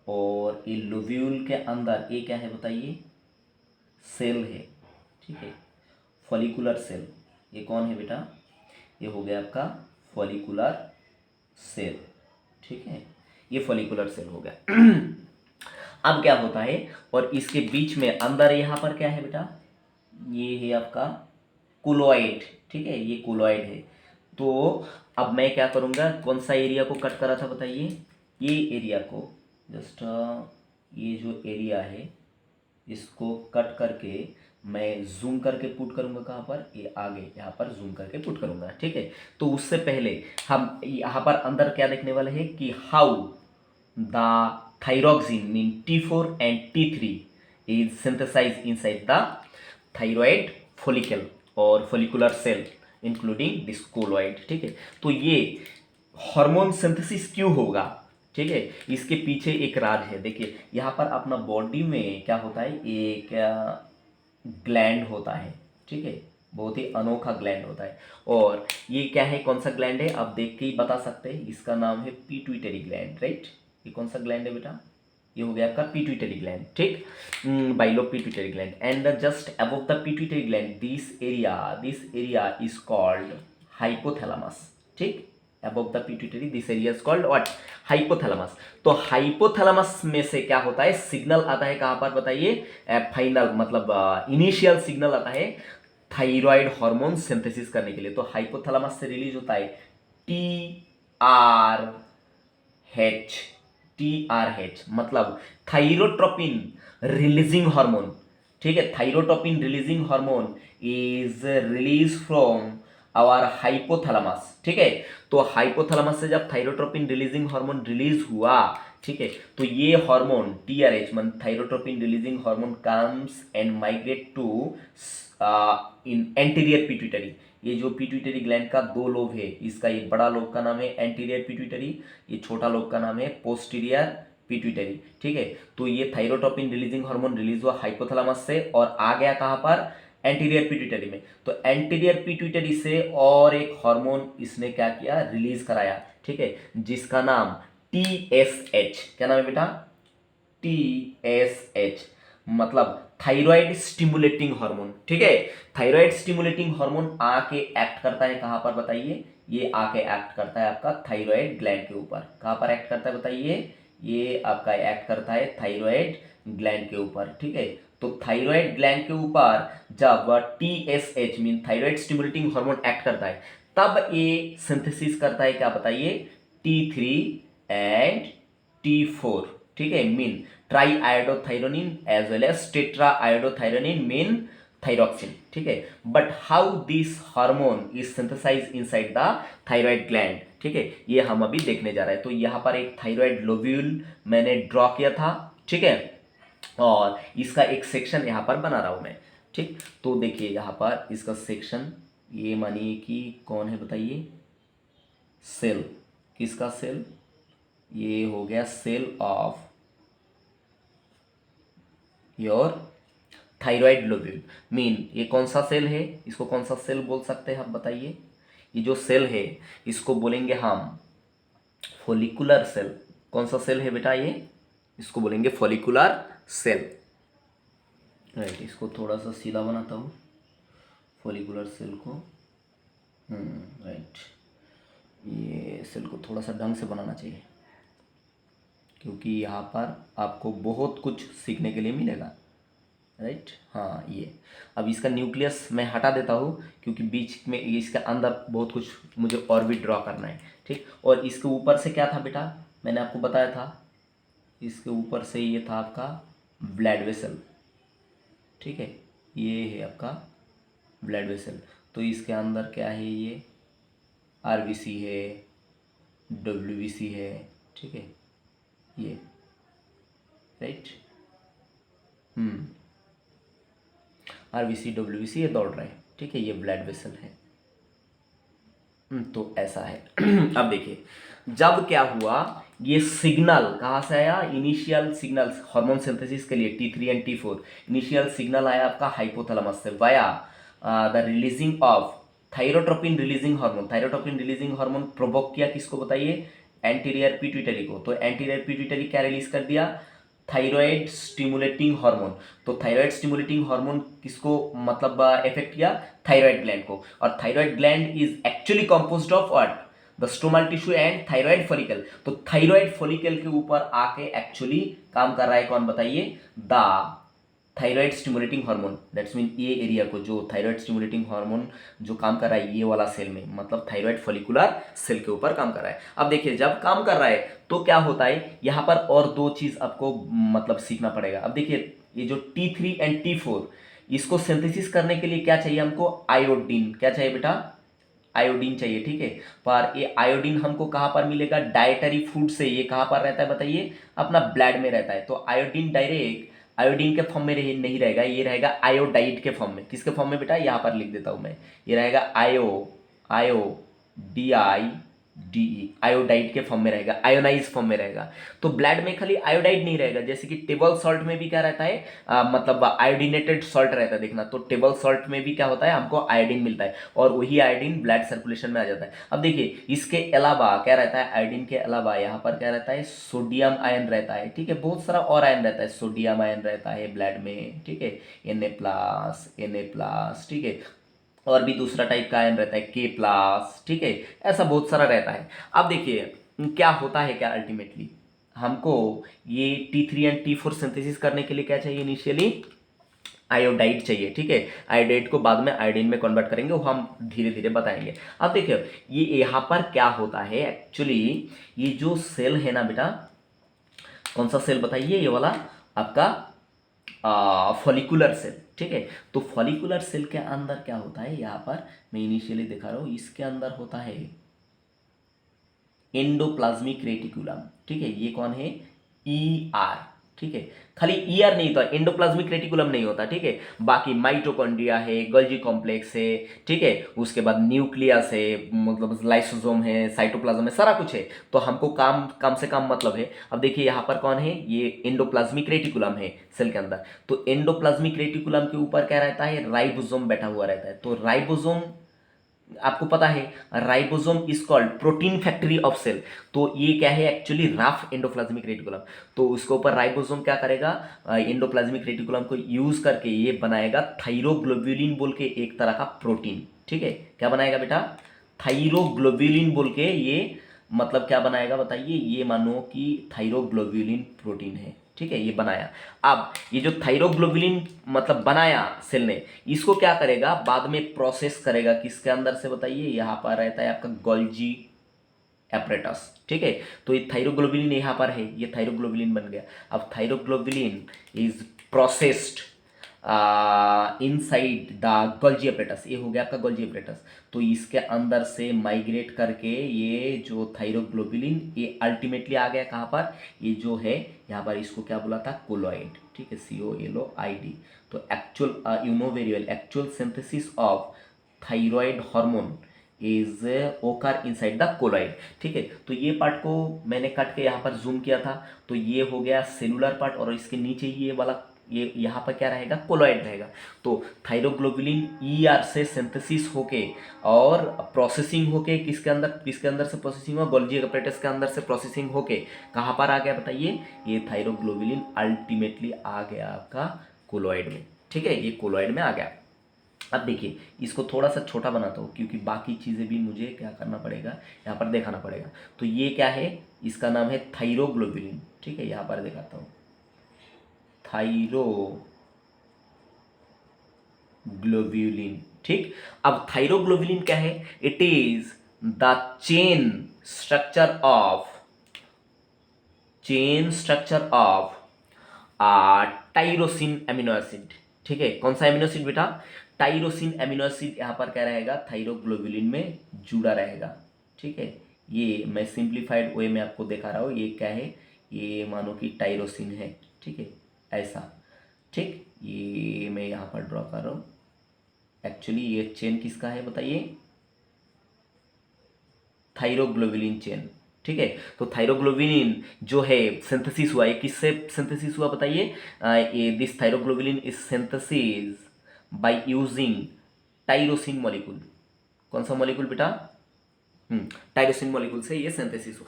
S1: और ये लोब्यूल के अंदर ये क्या है बताइए, सेल है। ठीक है, फॉलिकुलर सेल। ये कौन है बेटा, ये हो गया आपका फॉलिकुलर सेल। ठीक है, ये फॉलिकुलर सेल हो गया। अब क्या होता है, और इसके बीच में अंदर यहाँ पर क्या है बेटा, ये है आपका कोलॉइड। ठीक है, ये कोलॉइड है। तो अब मैं क्या करूँगा, कौन सा एरिया को कट करा था बताइए, ये एरिया को, जस्ट ये जो एरिया है इसको कट करके मैं जूम करके पुट करूँगा कहाँ पर, ये आगे यहाँ पर जूम करके पुट करूँगा। ठीक है, तो उससे पहले हम यहाँ पर अंदर क्या देखने वाले हैं कि how the thyroxine mean T4 and T3 is synthesized inside the thyroid follicle or follicular cell including this colloid। ठीक है, तो ये हार्मोन सिंथेसिस क्यों होगा, ठीक है, इसके पीछे एक राज है। देखिए यहाँ पर अपना बॉडी में क्या होता है, एक ग्लैंड होता है। ठीक है, बहुत ही अनोखा ग्लैंड होता है, और ये क्या है, कौन सा ग्लैंड है आप देख के ही बता सकते हैं, इसका नाम है पिट्यूटरी ग्लैंड, राइट। ये कौन सा ग्लैंड है बेटा, ये हो गया आपका पिट्यूटरी ग्लैंड। ठीक, below pituitary gland, and just above the pituitary gland this area is called hypothalamus. ठीक, above the pituitary this area is called what, hypothalamus. तो हाइपोथैलेमस में से क्या होता है, सिग्नल आता है कहाँ पर बताइए, फाइनल मतलब इनिशियल सिग्नल आता है थायराइड हार्मोन सिंथेसिस करने के लिए। तो हाइपोथैलेमस से रिलीज होता है TRH, मतलब थायरोट्रोपिन रिलीजिंग हार्मोन। ठीक है, thyrotropin releasing hormone is release from our hypothalamus. ठीक है, तो हाइपोथैलेमस से जब थायरोट्रोपिन रिलीजिंग हार्मोन रिलीज हुआ, ठीक है, तो ये हार्मोन TRH मतलब thyrotropin releasing hormone comes and migrate to in anterior pituitary. ये जो पिट्यूटरी ग्लैंड का दो लोब है, इसका एक बड़ा लोब का नाम है एंटीरियर पिट्यूटरी, ये छोटा लोब का नाम है पोस्टीरियर पिट्यूटरी। ठीक है, तो ये थायरोट्रोपिन रिलीजिंग हार्मोन रिलीज हुआ हाइपोथैलेमस से और आ गया कहाँ पर, एंटीरियर पिट्यूटरी में। तो एंटीरियर पिट्यूटरी से और एक हार्मोन इसने क्या किया, रिलीज कराया। ठीक है, जिसका नाम TSH, क्या नाम है बेटा, TSH मतलब थायराइड स्टिमुलेटिंग हार्मोन। ठीक है, थायराइड स्टिमुलेटिंग हार्मोन आके एक्ट करता है कहां पर बताइए, ये आके एक्ट करता है आपका थायराइड ग्लैंड के ऊपर। कहां पर एक्ट करता है बताइए, ये आपका एक्ट करता है थायराइड ग्लैंड के ऊपर। ठीक है, तो थायराइड ग्लैंड के ऊपर जब TSH mean thyroid stimulating hormone act करता है, तब ये सिंथेसिस करता है क्या बताइए, T3 एंड T4। ठीक है, mean tri iodothyronine as well as tetra iodothyronine mean thyroxine. ठीक है, but how this hormone is synthesize inside the thyroid gland. ठीक है, ये हम अभी देखने जा रहे हैं। तो यहाँ पर एक थायराइड लोब्यूल मैंने ड्रॉ किया था। ठीक है, और इसका एक सेक्शन यहाँ पर बना रहा हूँ मैं। ठीक, तो देखिए यहाँ पर इसका सेक्शन, ये मानिए कि कौन है बताइए, सेल, किसका सेल, ये हो गया cell of your thyroid lobule. Mean ये कौन सा सेल है, इसको कौन सा सेल बोल सकते हैं आप बताइए, ये जो सेल है इसको बोलेंगे हम फॉलिकुलर सेल। कौन सा सेल है बेटा ये, इसको बोलेंगे फॉलिकुलर सेल, राइट। इसको थोड़ा सा सीधा बनाता हूँ, फॉलिकुलर सेल को, राइट, ये सेल को थोड़ा सा ढंग से बनाना चाहिए क्योंकि यहाँ पर आपको बहुत कुछ सीखने के लिए मिलेगा, राइट। हाँ, ये अब इसका न्यूक्लियस मैं हटा देता हूँ क्योंकि बीच में इसके अंदर बहुत कुछ मुझे और भी ड्रॉ करना है, ठीक। और इसके ऊपर से क्या था बेटा, मैंने आपको बताया था, इसके ऊपर से ये था आपका ब्लड वेसल, ठीक है, ये है आपका ब्लड वेसल। तो इसके अंदर क्या है, ये आरबीसी है, डब्ल्यूबीसी है, ठीक है, ये, राइट, आरबीसी डब्ल्यूबीसी ये दौड़ रहा है, ठीक है, ये ब्लड वेसल है। तो ऐसा है। अब देखिए, जब क्या हुआ, ये सिग्नल कहाँ से आया, इनिशियल सिग्नल हार्मोन सिंथेसिस के लिए T3 and T4, initial signal आया आपका हाइपोथैलेमस से via the releasing of thyrotropin releasing hormone. Thyrotropin releasing hormone provoke किया किसको बताइए, एंटीरियर पिट्यूटरी को। तो एंटीरियर पिट्यूटरी क्या रिलीज कर दिया, थायराइड स्टिमुलेटिंग हार्मोन। तो थायराइड स्टिमुलेटिंग हार्मोन किसको मतलब इफेक्ट किया, थायराइड ग्लैंड को। और thyroid gland is actually composed of what, the stromal tissue and thyroid follicle. तो थायराइड फॉलिकल के ऊपर आके एक्चुअली काम कर रहा है कौन बताइए, the thyroid stimulating hormone. That's mean ये एरिया को जो थायराइड स्टिमुलेटिंग हार्मोन जो काम कर रहा है ये वाला सेल में, मतलब थायराइड फॉलिकुलर सेल के ऊपर काम कर रहा है। अब देखिए, जब काम कर रहा है तो क्या होता है, यहाँ पर और दो चीज आपको मतलब सीखना पड़ेगा। अब देखिए, ये जो T3 एंड T4 इसको सिंथेसिस करने के लिए क्या चाहिए हमको, आयोडीन। क्या चाहिए बेटा, आयोडीन चाहिए, ठीक है। पर ये आयोडीन हमको कहाँ पर मिलेगा, डाइटरी फूड से। ये कहाँ पर रहता है बताइए, अपना ब्लड में रहता है। तो आयोडीन डायरेक्ट आयोडीन के फॉर्म में नहीं रहेगा, ये रहेगा आयोडाइड के फॉर्म में। किसके फॉर्म में बेटा, यहाँ पर लिख देता हूँ मैं, ये रहेगा आयो D I D E, iodide के फॉर्म में रहेगा, आयोनाइज फॉर्म में रहेगा। तो ब्लड में खाली आयोडाइड नहीं रहेगा, जैसे कि टेबल सॉल्ट में भी क्या रहता है, मतलब आयोडीनेटेड सॉल्ट रहता है, देखना। तो टेबल सॉल्ट में भी क्या होता है, हमको आयोडीन मिलता है और वही आयोडीन ब्लड सर्कुलेशन में आ जाता है। अब देखिए, इसके अलावा क्या रहता है, आयोडीन के अलावा यहाँ पर क्या रहता है, सोडियम आयन रहता है, ठीक है। बहुत सारा और आयन रहता है, सोडियम आयन रहता है ब्लड में, ठीक है, Na+, ठीक है। और भी दूसरा टाइप का आयन रहता है K+, ठीक है। ऐसा बहुत सारा रहता है। अब देखिए क्या होता है, क्या अल्टीमेटली हमको ये T3 एंड T4 सिंथेसिस करने के लिए क्या चाहिए, इनिशियली आयोडाइड चाहिए, ठीक है। आयोडाइड को बाद में आयोडीन में कन्वर्ट करेंगे, वो हम धीरे धीरे बताएंगे। अब देखिए, ये यहाँ पर क्या होता है एक्चुअली, ये जो सेल है ना बेटा, कौन सा सेल बताइए, ये वाला आपका फॉलिकुलर सेल, ठीक है। तो फॉलिकुलर सेल के अंदर क्या होता है, यहाँ पर मैं इनिशियली दिखा रहा हूँ, इसके अंदर होता है एंडोप्लाज्मिक रेटिकुलम, ठीक है। ये कौन है, ER, ठीक है। खाली ER नहीं होता, एंडोप्लाज्मिक रेटिकुलम नहीं होता, ठीक है। बाकी माइटोकॉन्ड्रिया है, गोल्जी कॉम्प्लेक्स है, ठीक है। उसके बाद न्यूक्लियस है, मतलब लाइसोसोम है, साइटोप्लाज्म है, सारा कुछ है। तो हमको कम से कम मतलब है। अब देखिए यहाँ पर कौन है, ये एंडोप्लाज्मिक रेटिकुलम है सेल के अंदर। तो एंडोप्लाज्मिक रेटिकुलम के ऊपर क्या रहता है, राइबोसोम बैठा हुआ रहता है। तो राइबोसोम आपको पता है, ribosome is called protein factory of cell. तो ये क्या है एक्चुअली, रफ एंडोप्लाज्मिक रेटिकुलम। तो उसके ऊपर राइबोसोम क्या करेगा, एंडोप्लाज्मिक रेटिकुलम को यूज करके ये बनाएगा थायरोग्लोब्युलिन बोल के एक तरह का प्रोटीन, ठीक है। क्या बनाएगा बेटा, थायरोग्लोब्युलिन बोल के ये मतलब क्या बनाएगा बताइए, ये मानो कि थायरोग्लोब्युलिन प्रोटीन है, ठीक है, ये बनाया। अब ये जो थायरोग्लोब्युलिन मतलब बनाया सेल ने, इसको क्या करेगा, बाद में प्रोसेस करेगा किसके अंदर से बताइए, यहाँ पर रहता है आपका गोल्जी एपरेटस, ठीक है। तो ये थायरोग्लोब्युलिन यहाँ पर है, ये थायरोग्लोब्युलिन बन गया। अब thyroglobulin is processed inside the Golgi apparatus, ये हो गया आपका गोल्जी एपरेटस। तो इसके अंदर से माइग्रेट करके ये जो थायरोग्लोब्युलिन ये अल्टीमेटली आ गया कहाँ पर, ये जो है यहाँ पर इसको क्या बोला था, कोलोइड, ठीक है, COLOID। तो actual you know very well, actual synthesis of thyroid hormone is occur inside the colloid, ठीक है। तो ये पार्ट को मैंने कट के यहाँ पर जूम किया था। तो ये हो गया सेलुलर पार्ट और इसके नीचे ये वाला, ये यहाँ पर क्या रहेगा, कोलॉइड रहेगा। तो थायरोग्लोब्युलिन ER से सिंथेसिस होके और प्रोसेसिंग होके किसके अंदर से प्रोसेसिंग हुआ, गोल्जी एपरेटस के अंदर से प्रोसेसिंग होके कहाँ पर आ गया बताइए, ये थायरोग्लोब्युलिन अल्टीमेटली आ गया आपका कोलॉइड में, ठीक है, ये कोलॉइड में आ गया। अब देखिए इसको थोड़ा सा छोटा बनाता हूँ क्योंकि बाकी चीज़ें भी मुझे क्या करना पड़ेगा, यहाँ पर दिखाना पड़ेगा। तो ये क्या है, इसका नाम है थायरोग्लोबुलिन। ठीक है, यहाँ पर दिखाता हूँ, थायरोग्लोबुलिन। ठीक, अब थायरोग्लोबुलिन क्या है, it is the chain structure of tyrosine amino acid. ठीक है, कौन सा एमिनो एसिड बेटा, टाइरोसिन एमिनो एसिड यहाँ पर क्या रहेगा, थायरोग्लोबुलिन में जुड़ा रहेगा। ठीक है, ये मैं सिंप्लीफाइड वे में आपको दिखा रहा हूँ, ये क्या है, ये मानो कि टाइरोसिन है। ठीक है, ऐसा। ठीक, ये मैं यहाँ पर ड्रॉ कर रहा हूँ। एक्चुअली ये चेन किसका है बताइए, थायरोग्लोबुलिन चेन। ठीक है, तो थायरोग्लोबुलिन जो है सिंथेसिस हुआ, ये किससे सिंथेसिस हुआ बताइए, ये this thyroglobulin is synthesis by using tyrosine molecule. कौन सा मॉलिक्यूल बेटा, टाइरोसिन मॉलिक्यूल से ये सिंथेसिस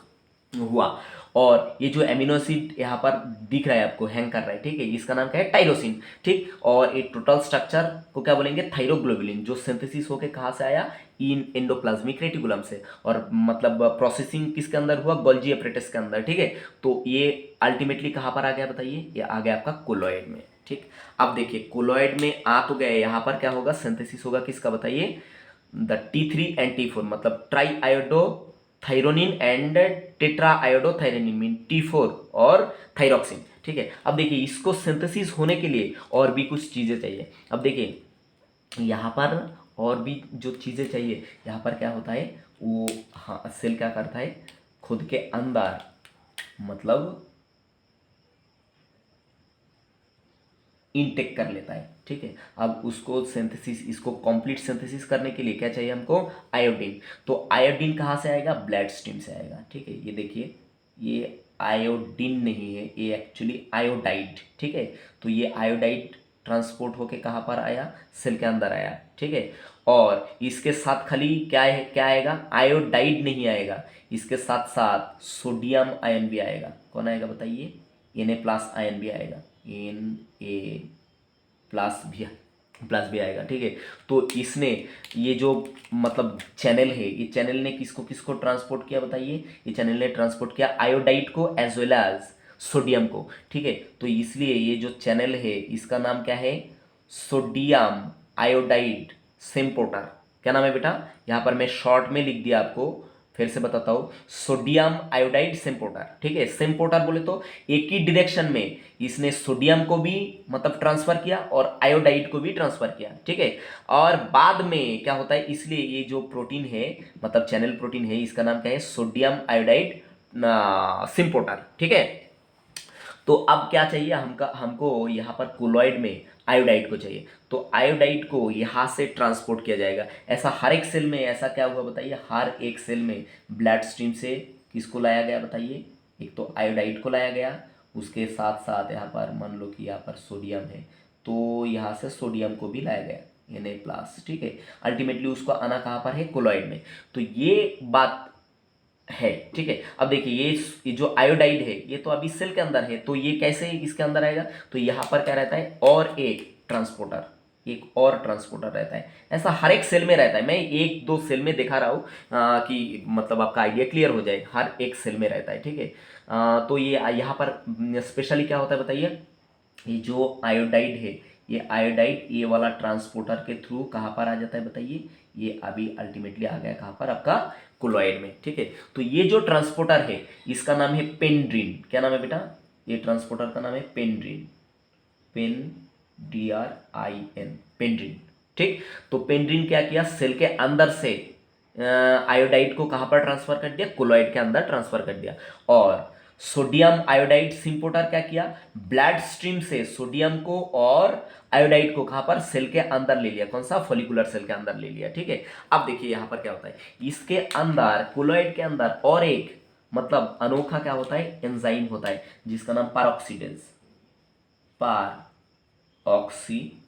S1: हुआ। और ये जो एमिनो एसिड यहाँ पर दिख रहा है आपको, हैंग कर रहा है, ठीक है, इसका नाम क्या है, टाइरोसिन। ठीक, और ये टोटल स्ट्रक्चर को क्या बोलेंगे, थायरोग्लोबुलिन, जो सिंथेसिस होके कहाँ से आया, इन एंडोप्लाज्मिक रेटिकुलम से, और मतलब प्रोसेसिंग किसके अंदर हुआ, गोल्जी एपरेटस के अंदर। ठीक है, तो ये अल्टीमेटली कहाँ पर आ गया बताइए, ये आ गया आपका कोलॉइड में। ठीक, अब देखिए कोलॉइड में आ तो गए, यहाँ पर क्या होगा, सिंथेसिस होगा किसका बताइए, द T3 एंड T4, मतलब triiodothyronine and tetra iodothyronine mean T4 और थायरोक्सिन। ठीक है, अब देखिए इसको सिंथेसिस होने के लिए और भी कुछ चीज़ें चाहिए। अब देखिए यहाँ पर और भी जो चीज़ें चाहिए, यहाँ पर क्या होता है वो, हाँ, सेल क्या करता है खुद के अंदर, मतलब इनटेक कर लेता है। ठीक है, अब उसको सिंथेसिस, इसको कंप्लीट सिंथेसिस करने के लिए क्या चाहिए हमको, आयोडीन। तो आयोडीन कहाँ से आएगा, ब्लड स्ट्रीम से आएगा। ठीक है, ये देखिए ये आयोडीन नहीं है, ये एक्चुअली आयोडाइड। ठीक है, तो ये आयोडाइड ट्रांसपोर्ट होके कहाँ पर आया, सेल के अंदर आया। ठीक है, और इसके साथ खाली क्या है, क्या आएगा, आयोडाइड नहीं आएगा, इसके साथ साथ सोडियम आयन भी आएगा। कौन आएगा बताइए, Na+ आयन भी आएगा, Na+ भी आएगा। ठीक है, तो इसने ये जो मतलब चैनल है, ये चैनल ने किसको किसको ट्रांसपोर्ट किया बताइए, ये चैनल ने ट्रांसपोर्ट किया आयोडाइड को एज वेल एज सोडियम को। ठीक है, तो इसलिए ये जो चैनल है इसका नाम क्या है, सोडियम आयोडाइड सिम्पोर्टर। क्या नाम है बेटा, यहाँ पर मैं शॉर्ट में लिख दिया आपको, फिर से बताता हूँ, सोडियम आयोडाइड सिम्पोर्टर। ठीक है, सिम्पोर्टर बोले तो एक ही डायरेक्शन में इसने सोडियम को भी मतलब ट्रांसफर किया और आयोडाइड को भी ट्रांसफर किया। ठीक है, और बाद में क्या होता है, इसलिए ये जो प्रोटीन है मतलब चैनल प्रोटीन है, इसका नाम क्या है, सोडियम आयोडाइड सिम्पोर्टर। ठीक है, तो अब क्या चाहिए हमको यहाँ पर कोलॉइड में आयोडाइड को चाहिए, तो आयोडाइड को यहाँ से ट्रांसपोर्ट किया जाएगा। ऐसा हर एक सेल में ऐसा क्या हुआ बताइए, हर एक सेल में ब्लड स्ट्रीम से किसको लाया गया बताइए, एक तो आयोडाइड को लाया गया, उसके साथ साथ यहाँ पर मान लो कि यहाँ पर सोडियम है, तो यहाँ से सोडियम को भी लाया गया, Na+। ठीक है, अल्टीमेटली उसको आना कहाँ पर है, कोलॉइड में। तो ये बात है। ठीक है, अब देखिए ये जो आयोडाइड है ये तो अभी सेल के अंदर है, तो ये कैसे इसके अंदर आएगा, तो यहाँ पर क्या रहता है, और एक ट्रांसपोर्टर, एक और ट्रांसपोर्टर रहता है। ऐसा हर एक सेल में रहता है, मैं एक दो सेल में दिखा रहा हूँ कि मतलब आपका आइडिया क्लियर हो जाए, हर एक सेल में रहता है। ठीक है, तो ये यहाँ पर स्पेशली क्या होता है बताइए, ये जो आयोडाइड है, ये आयोडाइड ये वाला ट्रांसपोर्टर के थ्रू कहाँ पर आ जाता है बताइए, ये अभी अल्टीमेटली आ गया कहाँ पर, आपका कोलॉइड में। ठीक है, तो ये जो ट्रांसपोर्टर है इसका नाम है पेंड्रिन। क्या नाम है बेटा, ये ट्रांसपोर्टर का नाम है पेंड्रिन, DRIN, पेंड्रिन। ठीक, तो पेंड्रिन क्या किया, सेल के अंदर से आयोडाइड को कहाँ पर ट्रांसफर कर दिया, कोलॉइड के अंदर ट्रांसफर कर दिया। और सोडियम आयोडाइड सिम्पोर्टर क्या किया, ब्लड स्ट्रीम से सोडियम को और आयोडाइड को कहां पर, सेल के अंदर ले लिया, कौन सा, फॉलिकुलर सेल के अंदर ले लिया। ठीक है, अब देखिए यहां पर क्या होता है, इसके अंदर कोलॉइड के अंदर और एक मतलब अनोखा क्या होता है, एंजाइम होता है जिसका नाम पैरऑक्सीडेज, पैरऑक्सीडेज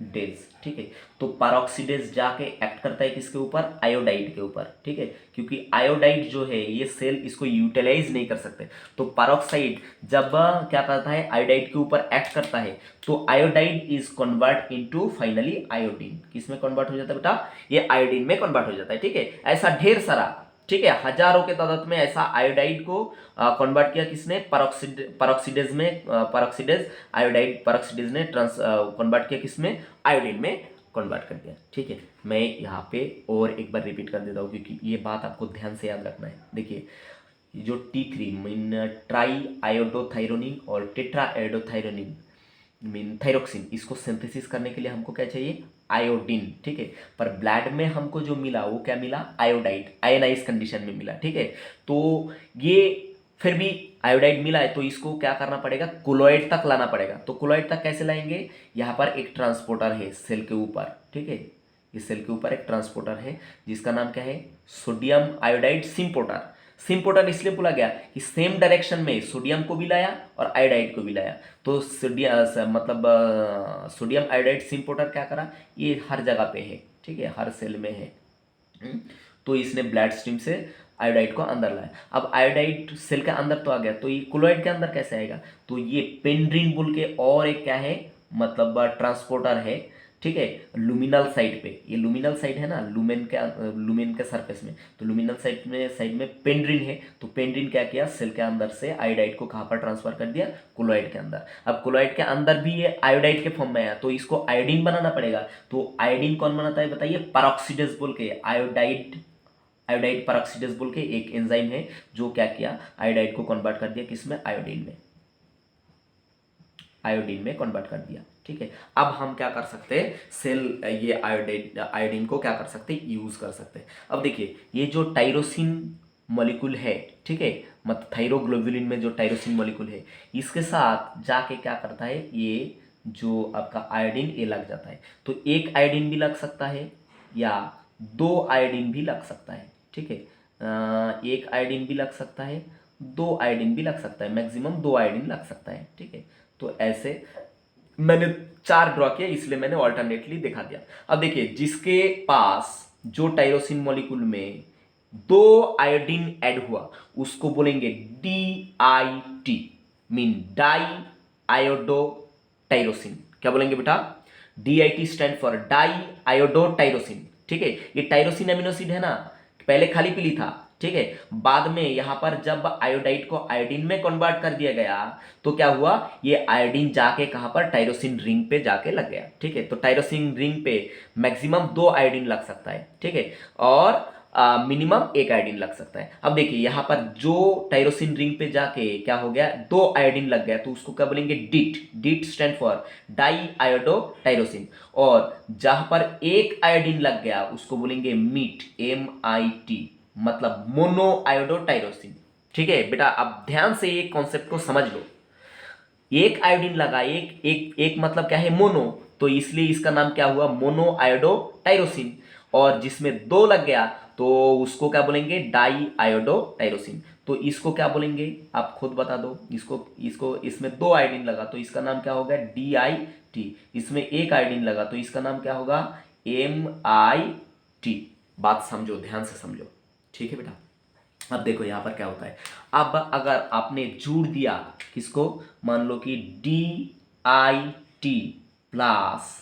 S1: डेज, ठीक है। तो पैरोक्सीडेज जाके एक्ट करता है किसके ऊपर, आयोडाइड के ऊपर, ठीक है, क्योंकि आयोडाइड जो है ये सेल इसको यूटिलाइज नहीं कर सकते। तो पैरोक्साइड जब क्या करता है, आयोडाइड के ऊपर एक्ट करता है, तो iodide is convert into finally iodine. किस में कन्वर्ट हो जाता है बेटा, ये आयोडीन में कन्वर्ट हो जाता है, ठीक है। ऐसा ढेर सारा, ठीक है, हजारों के तादाद में ऐसा आयोडाइड को कन्वर्ट किया किसने, पैरोक्सीडेज में, पैरोक्सीडेज आयोडाइड पैरोक्सीडेज ने कन्वर्ट किया किसमें, आयोडीन में कन्वर्ट कर दिया, ठीक है। मैं यहाँ पे और एक बार रिपीट कर देता हूँ क्योंकि ये बात आपको ध्यान से याद रखना है। देखिए जो T3 मीन ट्राई आयोडोथायरोनिन और टेट्रा आयोडोथायरोनिन मीन थायरोक्सिन, इसको सिंथेसिस करने के लिए हमको क्या चाहिए, आयोडीन, ठीक है। पर ब्लड में हमको जो मिला वो क्या मिला, आयोडाइड, आयनाइज कंडीशन में मिला, ठीक है। तो ये फिर भी आयोडाइड मिला है तो इसको क्या करना पड़ेगा, कोलॉइड तक लाना पड़ेगा। तो कोलॉइड तक कैसे लाएंगे, यहाँ पर एक ट्रांसपोर्टर है सेल के ऊपर, ठीक है, इस सेल के ऊपर एक ट्रांसपोर्टर है जिसका नाम क्या है, सोडियम आयोडाइड सिम्पोर्टर। सिम्पोर्टर इसलिए बोला गया कि सेम डायरेक्शन में सोडियम को भी लाया और आयोडाइड को भी लाया। तो सोडियम आयोडाइड सिम्पोर्टर क्या करा, ये हर जगह पे है, ठीक है, हर सेल में है। तो इसने ब्लड स्ट्रीम से आयोडाइड को अंदर लाया। अब आयोडाइड सेल के अंदर तो आ गया, तो ये कोलॉइड के अंदर कैसे आएगा, तो ये पेंड्रिन बोल के और एक क्या है, मतलब ट्रांसपोर्टर है, ठीक है, लुमिनल साइड पे। ये लुमिनल साइड है ना, लुमेन के सरफेस में, तो लुमिनल साइड में पेंड्रिन है। तो पेंड्रिन क्या किया, सेल के अंदर से आयोडाइड को कहाँ पर ट्रांसफर कर दिया, कोलॉइड के अंदर। अब कोलॉइड के अंदर भी ये आयोडाइड के फॉर्म में आया तो इसको आयोडीन बनाना पड़ेगा। तो आयोडीन कौन बनाता है बताइए, पैरोक्सीडेज बोल के, आयोडाइड पैरोक्सीडेज बोल के एक एंजाइम है जो क्या किया, आयोडाइड को कन्वर्ट कर दिया किसमें, आयोडीन में कन्वर्ट कर दिया, ठीक है। अब हम क्या कर सकते हैं, सेल ये आयोडीन को क्या कर सकते हैं, यूज कर सकते हैं। अब देखिए ये जो टाइरोसिन मॉलिक्यूल है, ठीक है, मतलब थायरोग्लोबुलिन में जो टाइरोसिन मॉलिक्यूल है, इसके साथ जाके क्या करता है, ये जो आपका आयोडीन ये लग जाता है। तो एक आयोडीन भी लग सकता है या दो आयोडीन भी लग सकता है, ठीक है। एक आयोडीन भी लग सकता है, दो आयोडीन भी लग सकता है, मैक्सिमम दो आयोडीन लग सकता है, ठीक है। तो ऐसे मैंने चार ड्रॉ किया इसलिए मैंने ऑल्टरनेटली दिखा दिया। अब देखिए जिसके पास जो टाइरोसिन मॉलिक्यूल में दो आयोडीन ऐड हुआ उसको बोलेंगे DIT, mean di iodo tyrosine. क्या बोलेंगे बेटा, DIT stand for die iodo tyrosine, ठीक है। ये टाइरोसिन अमीनोसिड है ना, पहले खाली पीली था, ठीक है, बाद में यहां पर जब आयोडाइड को आयोडीन में कन्वर्ट कर दिया गया तो क्या हुआ, ये आयोडीन जाके कहां पर, टाइरोसिन रिंग पे जाके लग गया, ठीक है। तो टाइरोसिन रिंग पे मैक्सिमम दो आयोडीन लग सकता है, ठीक है, और मिनिमम एक आयोडीन लग सकता है। अब देखिए यहां पर जो टाइरोसिन रिंग पे जाके क्या हो गया, दो आयोडीन लग गया तो उसको क्या बोलेंगे, DIT stand for die iodo tyrosine. और जहां पर एक आयोडीन लग गया उसको बोलेंगे MIT, मतलब मोनो आयोडो टाइरोसिन, ठीक है बेटा। अब ध्यान से ये कॉन्सेप्ट को समझ लो, एक आयोडीन लगा, एक एक एक मतलब क्या है, मोनो, तो इसलिए इसका नाम क्या हुआ, मोनो आयोडो टाइरोसिन। और जिसमें दो लग गया तो उसको क्या बोलेंगे, डाई आयोडो टाइरोसिन। तो इसको क्या बोलेंगे आप खुद बता दो, इसको इसको इसमें दो आयोडीन लगा तो इसका नाम क्या होगा, DIT। इसमें एक आयोडीन लगा तो इसका नाम क्या होगा, MIT। बात समझो, ध्यान से समझो, ठीक है बेटा। अब देखो यहां पर क्या होता है, अब अगर आपने जोड़ दिया किसको, मान लो कि DIT प्लस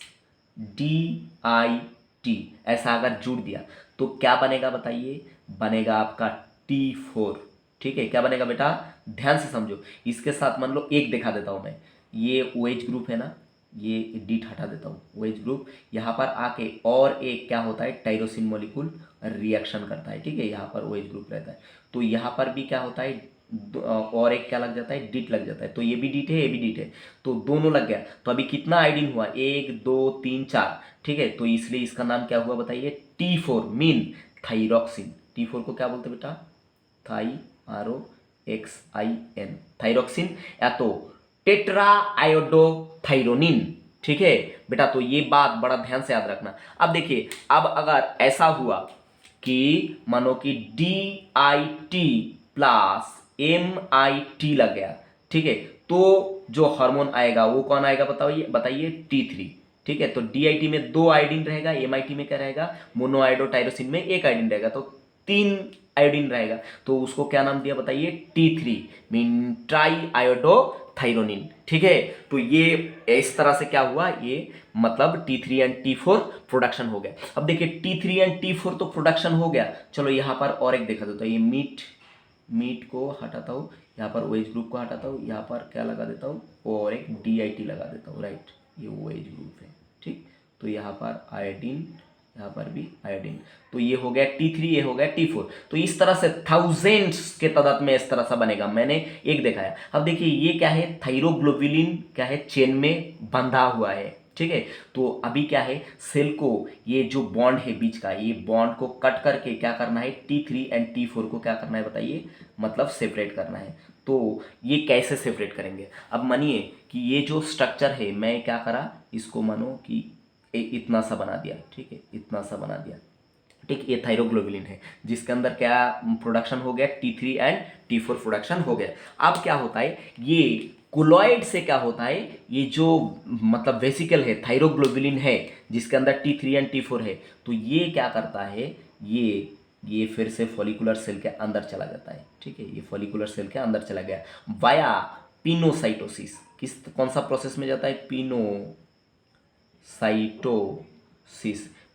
S1: DIT, ऐसा अगर जोड़ दिया तो क्या बनेगा बताइए, बनेगा आपका T4, ठीक है। क्या बनेगा बेटा, ध्यान से समझो, इसके साथ मान लो एक दिखा देता हूं मैं, ये OH ग्रुप है ना, ये डिट हटा देता हूँ, OH ग्रुप, यहाँ पर आके और एक क्या होता है, टाइरोसिन मॉलिक्यूल रिएक्शन करता है, ठीक है, यहाँ पर OH ग्रुप रहता है। तो यहाँ पर भी क्या होता है, और एक क्या लग जाता है, डिट लग जाता है। तो ये भी डिट है, ये भी डिट है, तो दोनों लग गया। तो अभी कितना आयोडीन हुआ, 1 2 3 4, ठीक है। तो इसलिए इसका नाम क्या हुआ बताइए, T4 मीन थाइरोक्सिन। T4 को क्या बोलते बेटा, ROXIN, थाइरोक्सिन, या तो टेट्रा आयोडोथायरोनिन, ठीक है बेटा। तो ये बात बड़ा ध्यान से याद रखना। अब देखिए, अब अगर ऐसा हुआ कि मानो कि DIT प्लस MIT लग गया, ठीक है, तो जो हार्मोन आएगा वो कौन आएगा बताइए, T3, ठीक है। तो DIT में 2 आयोडीन रहेगा, MIT में क्या रहेगा, मोनोआयोडोटायरोसिन में 1 आयोडीन रहेगा, तो 3 आयोडीन रहेगा। तो उसको क्या नाम दिया बताइए, T3 मीन ट्राई आयोडोथायरोनिन। ठीक है। तो ये इस तरह से क्या हुआ, ये मतलब T3 एंड T4 प्रोडक्शन हो गया। अब देखिए T3 एंड T4 तो प्रोडक्शन हो गया। चलो यहाँ पर और एक देखा देता हूँ, ये मीट को हटाता हूँ, यहाँ पर OH ग्रुप को हटाता हूँ, यहाँ पर क्या लगा देता हूँ, और एक DIT लगा देता हूँ, राइट, ये OH ग्रुप है। ठीक, तो यहाँ पर आयोडीन, यहाँ पर भी आयोडीन, तो ये हो गया T3, ये हो गया T4। तो इस तरह से थाउजेंड्स के तादाद में इस तरह सा बनेगा, मैंने एक दिखाया। अब देखिए ये क्या है, थायरोग्लोबुलिन क्या है, चेन में बंधा हुआ है। ठीक है। तो अभी क्या है, सेल को ये जो बॉन्ड है बीच का, ये बॉन्ड को कट करके क्या करना है, T3 एंड T4 को क्या करना है बताइए, मतलब सेपरेट करना है। तो ये कैसे सेपरेट करेंगे, अब मानिए कि ये जो स्ट्रक्चर है, मैं क्या करा, इसको मानो कि इतना सा बना दिया। ठीक है, इतना सा बना दिया। ठीक, ये थायरोग्लोबुलिन है जिसके अंदर क्या प्रोडक्शन हो गया, T3 एंड T4 प्रोडक्शन हो गया। अब क्या होता है, ये कोलॉइड से क्या होता है, ये जो मतलब वेसिकल है, थायरोग्लोबुलिन है जिसके अंदर T3 एंड T4 है, तो ये क्या करता है, ये फिर से फॉलिकुलर सेल के अंदर चला जाता है। ठीक है, ये फॉलिकुलर सेल के अंदर चला गया वाया पिनोसाइटोसिस। कौन सा प्रोसेस में जाता है,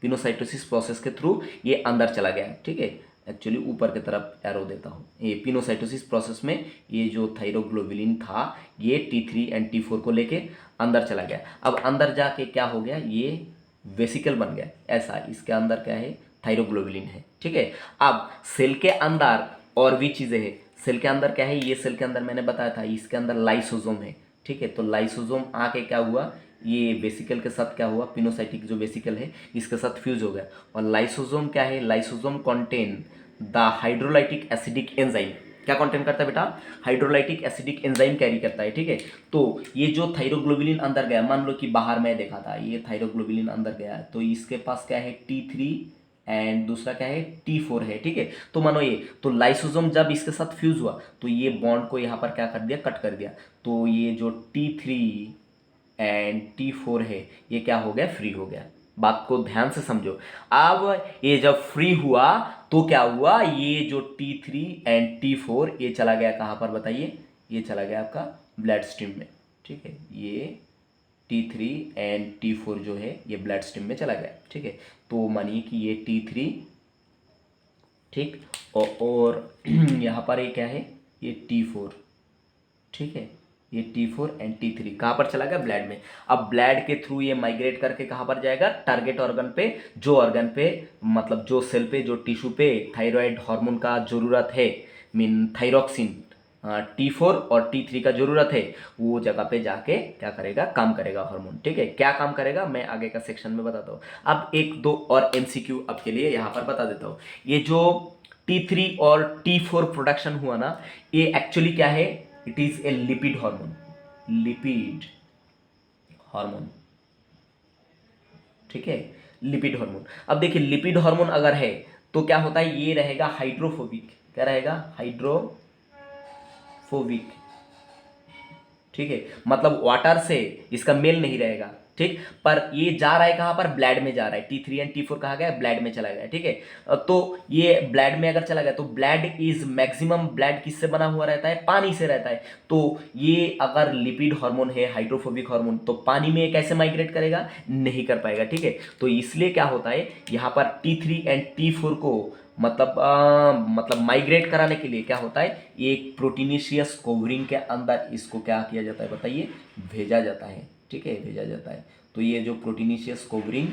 S1: पिनोसाइटोसिस प्रोसेस के थ्रू ये अंदर चला गया है। ठीक है, एक्चुअली ऊपर की तरफ एरो देता हूँ, ये पिनोसाइटोसिस प्रोसेस में ये जो थायरोग्लोबुलिन था, ये T3 एंड T4 को लेके अंदर चला गया। अब अंदर जाके क्या हो गया, ये वेसिकल बन गया ऐसा, इसके अंदर क्या है, थायरोग्लोबुलिन है। ठीक है। अब सेल के अंदर और भी चीज़ें हैं, सेल के अंदर क्या है, ये सेल के अंदर मैंने बताया था, इसके अंदर लाइसोसोम है। ठीक है, तो लाइसोसोम आके क्या हुआ, ये वेसिकल के साथ क्या हुआ, पिनोसाइटिक जो वेसिकल है इसके साथ फ्यूज हो गया। और लाइसोसोम क्या है, lysosome contain the hydrolytic acidic enzyme. क्या कंटेन करता है बेटा, हाइड्रोलाइटिक एसिडिक एंजाइम कैरी करता है। ठीक है। तो ये जो थायरोग्लोबुलिन अंदर गया, मान लो कि बाहर मैं देखा था, ये थायरोग्लोबुलिन अंदर गया है, तो इसके पास क्या है, T3 एंड दूसरा क्या है, T4 है। ठीक है। तो मानो ये, तो लाइसोसोम जब इसके साथ फ्यूज हुआ तो ये बॉन्ड को यहाँ पर क्या कर दिया, कट कर दिया। तो ये जो T3 एंड T4 है, ये क्या हो गया, फ्री हो गया। बात को ध्यान से समझो। अब ये जब फ्री हुआ तो क्या हुआ, ये जो T3 एंड T4 ये चला गया कहाँ पर बताइए, ये चला गया आपका ब्लड स्ट्रीम में। ठीक है, ये T3 एंड T4 जो है ये ब्लड स्ट्रीम में चला गया। ठीक है। तो मानिए कि ये T3, ठीक, और यहाँ पर ये क्या है, ये T4। ठीक है, ये T4 एंड T3 कहाँ पर चला गया, ब्लड में। अब ब्लड के थ्रू ये माइग्रेट करके कहाँ पर जाएगा, टारगेट ऑर्गन पे, जो ऑर्गन पे मतलब जो सेल पे, जो टिश्यू पे थायराइड हार्मोन का जरूरत है, मीन थायरोक्सिन T4 और T3 का जरूरत है, वो जगह पे जाके क्या करेगा, काम करेगा हार्मोन। ठीक है, क्या काम करेगा मैं आगे का सेक्शन में बताता हूँ। अब एक दो और MCQ आपके लिए यहाँ पर बता देता हूँ। ये जो T3 और T4 प्रोडक्शन हुआ ना, ये एक्चुअली क्या है, it is a lipid hormone. ठीक है, लिपिड हार्मोन। अब देखिए लिपिड हार्मोन अगर है तो क्या होता है, ये रहेगा हाइड्रोफोबिक। क्या रहेगा, हाइड्रोफोबिक। ठीक है, मतलब वाटर से इसका मेल नहीं रहेगा। ठीक, पर ये जा रहा है कहाँ पर, ब्लड में जा रहा है। T3 एंड T4 कहाँ गया, ब्लड में चला गया। ठीक है, तो ये ब्लड में अगर चला गया तो ब्लड इज मैक्सिमम, ब्लड किससे बना हुआ रहता है, पानी से रहता है। तो ये अगर लिपिड हार्मोन है, हाइड्रोफोबिक हार्मोन, तो पानी में कैसे माइग्रेट करेगा, नहीं कर पाएगा। ठीक है, तो इसलिए क्या होता है, यहाँ पर T3 एंड T4 को मतलब माइग्रेट कराने के लिए क्या होता है, एक प्रोटीनेशियस कोवरिंग के अंदर इसको क्या किया जाता है बताइए, भेजा जाता है। ठीक है, भेजा जाता है। तो ये जो प्रोटीनेशियस कोवरिंग,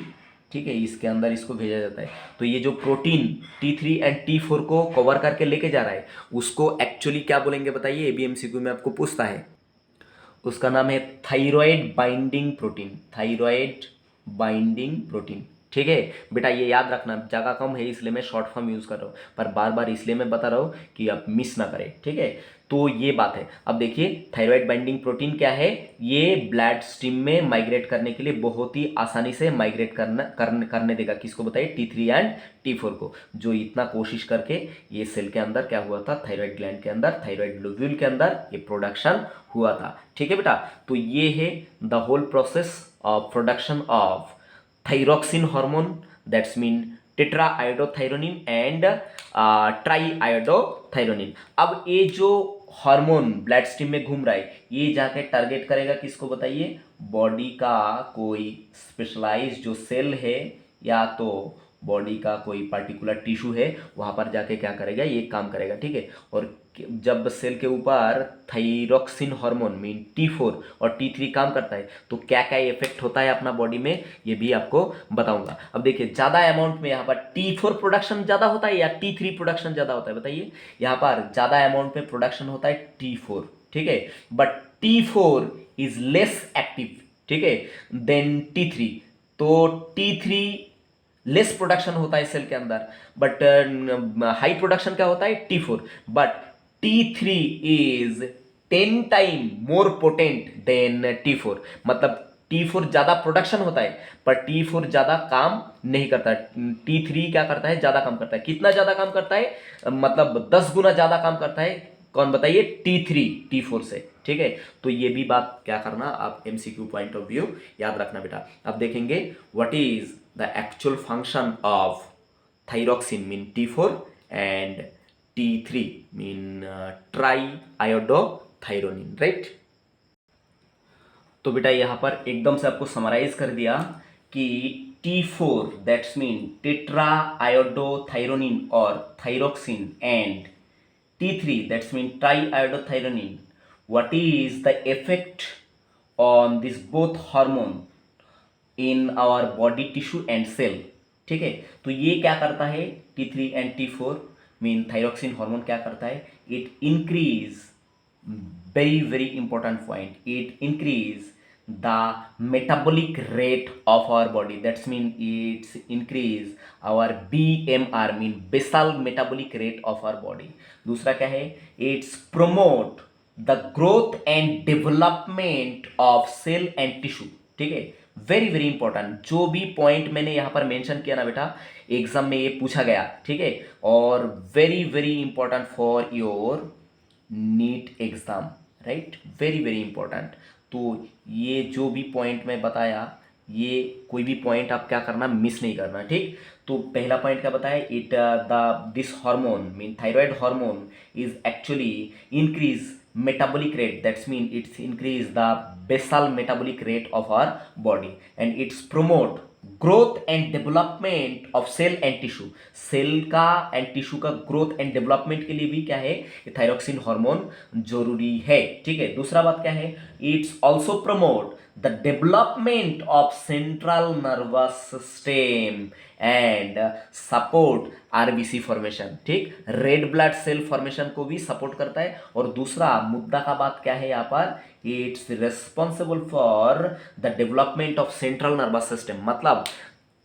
S1: ठीक है, इसके अंदर इसको भेजा जाता है। तो ये जो प्रोटीन T3 एंड T4 को कवर करके लेके जा रहा है, उसको एक्चुअली क्या बोलेंगे बताइए, ABMCQ में आपको पूछता है। उसका नाम है thyroid binding protein. Thyroid binding protein. ठीक है बेटा, ये याद रखना, जगह कम है इसलिए मैं शॉर्ट फॉर्म यूज़ कर रहा हूँ, पर बार बार इसलिए मैं बता रहा हूँ कि आप मिस ना करें, ठीक है। तो ये बात है। अब देखिए थायराइड बाइंडिंग प्रोटीन क्या है, ये ब्लड स्ट्रीम में माइग्रेट करने के लिए बहुत ही आसानी से माइग्रेट करने देगा, किसको बताइए, T3 एंड T4 को, जो इतना कोशिश करके ये सेल के अंदर क्या हुआ था, थायराइड ग्लैंड के अंदर, थायराइड लोब्यूल के अंदर ये प्रोडक्शन हुआ था, ठीक है बेटा। तो ये है the whole process of production of thyroxine hormone, that's mean tetraiodothyronine and triiodothyronine। अब ये जो हार्मोन ब्लड स्ट्रीम में घूम रहा है, ये जाके टारगेट करेगा किसको बताइए, बॉडी का कोई स्पेशलाइज जो सेल है या तो बॉडी का कोई पर्टिकुलर टिश्यू है, वहां पर जाके क्या करेगा, ये काम करेगा, ठीक है। और जब सेल के ऊपर थायरॉक्सिन हार्मोन मीन T4 और T3 काम करता है तो क्या क्या इफेक्ट होता है अपना बॉडी में, ये भी आपको बताऊंगा। अब देखिए ज़्यादा अमाउंट में यहाँ पर T4 प्रोडक्शन ज़्यादा होता है या T3 प्रोडक्शन ज़्यादा होता है, बताइए। यहाँ पर ज़्यादा अमाउंट में प्रोडक्शन होता है T4, ठीक है, but T4 is less active, ठीक है, देन T3। तो T3 लेस प्रोडक्शन होता है सेल के अंदर, बट हाई प्रोडक्शन क्या होता है, T4। But T3 is 10 time more potent then T4, मतलब T4 ज्यादा प्रोडक्शन होता है पर T4 ज्यादा काम नहीं करता। T3 क्या करता है, ज्यादा काम करता है। कितना ज्यादा काम करता है, मतलब 10 गुना ज्यादा काम करता है, कौन बताइए, T3 T4 से, ठीक है। तो ये भी बात क्या करना, आप MCQ पॉइंट ऑफ व्यू याद रखना बेटा। अब देखेंगे what is the actual function of thyroxine mean T4 and T3 mean triiodothyronine, right. तो बेटा यहाँ पर एकदम से आपको समराइज कर दिया कि T4 that's mean tetra iodothyronine और thyroxine and T3 that's mean triiodothyronine, what is the effect on this both hormone in our body tissue and cell, ठीक है। तो ये क्या करता है, T3 and T4 mean thyroxine hormone क्या करता है, it increase, very very important point, it increase the metabolic rate of our body, that's mean it's increase our BMR mean basal metabolic rate of our body। दूसरा क्या है, it's promote the growth and development of cell and tissue, ठीक है। वेरी वेरी इंपॉर्टेंट, जो भी पॉइंट मैंने यहां पर मेंशन किया ना बेटा, एग्जाम में ये पूछा गया, ठीक है, और very very important for your NEET exam, right, very very important. तो ये जो भी पॉइंट मैं बताया, ये कोई भी पॉइंट आप क्या करना, मिस नहीं करना, ठीक। तो पहला पॉइंट क्या बताया, it the this hormone mean thyroid hormone is actually increase metabolic rate, that's mean it's increase the basal metabolic rate of our body and it's promote growth and development of cell and tissue। Cell का एंड टिश्यू का ग्रोथ एंड डेवलपमेंट के लिए भी क्या है, थायरॉक्सिन हार्मोन जरूरी है, ठीक है। दूसरा बात क्या है, it's also promote the development of central nervous system and support RBC formation, ठीक, रेड ब्लड सेल फॉर्मेशन को भी सपोर्ट करता है। और दूसरा मुद्दा का बात क्या है यहाँ पर, it's responsible for the development of central nervous system, मतलब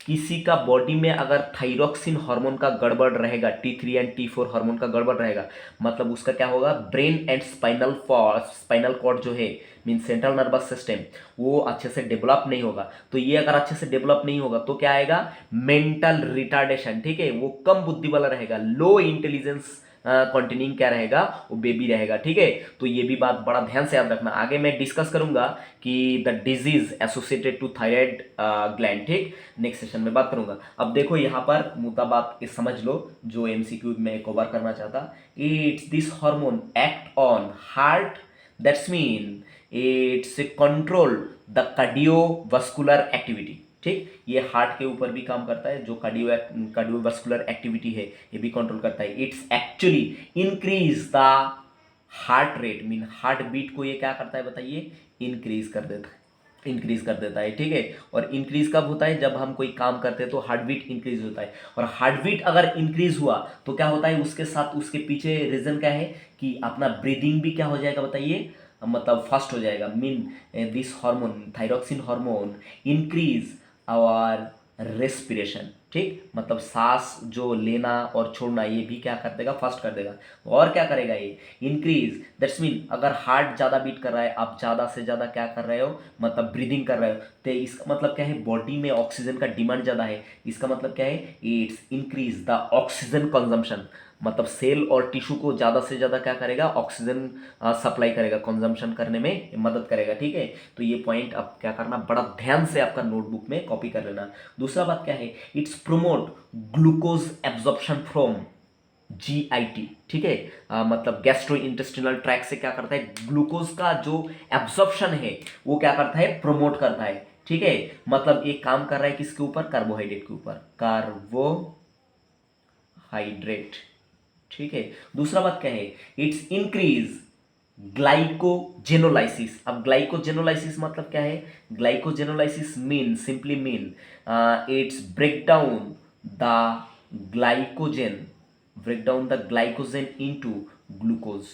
S1: किसी का बॉडी में अगर थायरॉक्सिन हार्मोन का गड़बड़ रहेगा, T3 एंड T4 हार्मोन का गड़बड़ रहेगा, मतलब उसका क्या होगा, ब्रेन एंड स्पाइनल कॉर्ड जो है मीन सेंट्रल नर्वस सिस्टम, वो अच्छे से डेवलप नहीं होगा। तो ये अगर अच्छे से डेवलप नहीं होगा तो क्या आएगा, मेंटल रिटार्डेशन, ठीक है, वो कम बुद्धि वाला रहेगा, लो इंटेलिजेंस कंटेनिंग क्या रहेगा, वो बेबी रहेगा, ठीक है। तो ये भी बात बड़ा ध्यान से याद रखना, आगे मैं डिस्कस करूंगा कि the disease associated to thyroid gland, ठीक, नेक्स्ट सेशन में बात करूंगा। अब देखो यहाँ पर मुद्दा बात ये समझ लो जो MCQ में कवर करना चाहता, it's this hormone act on heart, that's mean it's control the cardiovascular activity, ठीक, ये हार्ट के ऊपर भी काम करता है, जो कार्डियोवास्कुलर एक्टिविटी है ये भी कंट्रोल करता है। It's actually increase the heart rate mean heart beat को ये क्या करता है बताइए, इंक्रीज कर देता है, ठीक है। और इंक्रीज कब होता है, जब हम कोई काम करते हैं तो हार्ट बीट इंक्रीज होता है, और हार्ट बीट अगर इंक्रीज हुआ तो क्या होता है, उसके साथ उसके पीछे रीजन क्या है कि अपना ब्रीदिंग भी क्या हो जाएगा बताइए, मतलब फास्ट हो जाएगा। Mean this hormone thyroxine hormone increase our respiration, ठीक, मतलब सांस जो लेना और छोड़ना ये भी क्या कर देगा, फास्ट कर देगा। और क्या करेगा ये, इंक्रीज, दैट्स मीन अगर हार्ट ज़्यादा बीट कर रहा है, आप ज़्यादा से ज़्यादा क्या कर रहे हो, मतलब ब्रीदिंग कर रहे हो, तो इसका मतलब क्या है, बॉडी में ऑक्सीजन का डिमांड ज़्यादा है। इसका मतलब क्या है, it's increase the oxygen consumption, मतलब सेल और टिश्यू को ज़्यादा से ज़्यादा क्या करेगा, ऑक्सीजन सप्लाई करेगा, कंजम्पशन करने में मदद करेगा, ठीक है। तो ये पॉइंट आप क्या करना, बड़ा ध्यान से आपका नोटबुक में कॉपी कर लेना। दूसरा बात क्या है, it's promote glucose absorption from GIT, ठीक है, मतलब गैस्ट्रो इंटेस्टिनल ट्रैक से क्या करता है, ग्लूकोज का जो एब्जॉर्प्शन है वो क्या करता है, प्रमोट करता है, ठीक है। मतलब एक काम कर रहा है किसके ऊपर, कार्बोहाइड्रेट के ऊपर, कार्बोहाइड्रेट, ठीक है। दूसरा बात क्या है, इट्स इंक्रीज ग्लाइकोजेनोलाइसिस। अब ग्लाइकोजेनोलाइसिस मतलब क्या है, glycogenolysis mean, simply mean, it's break down the glycogen, break down the glycogen into glucose,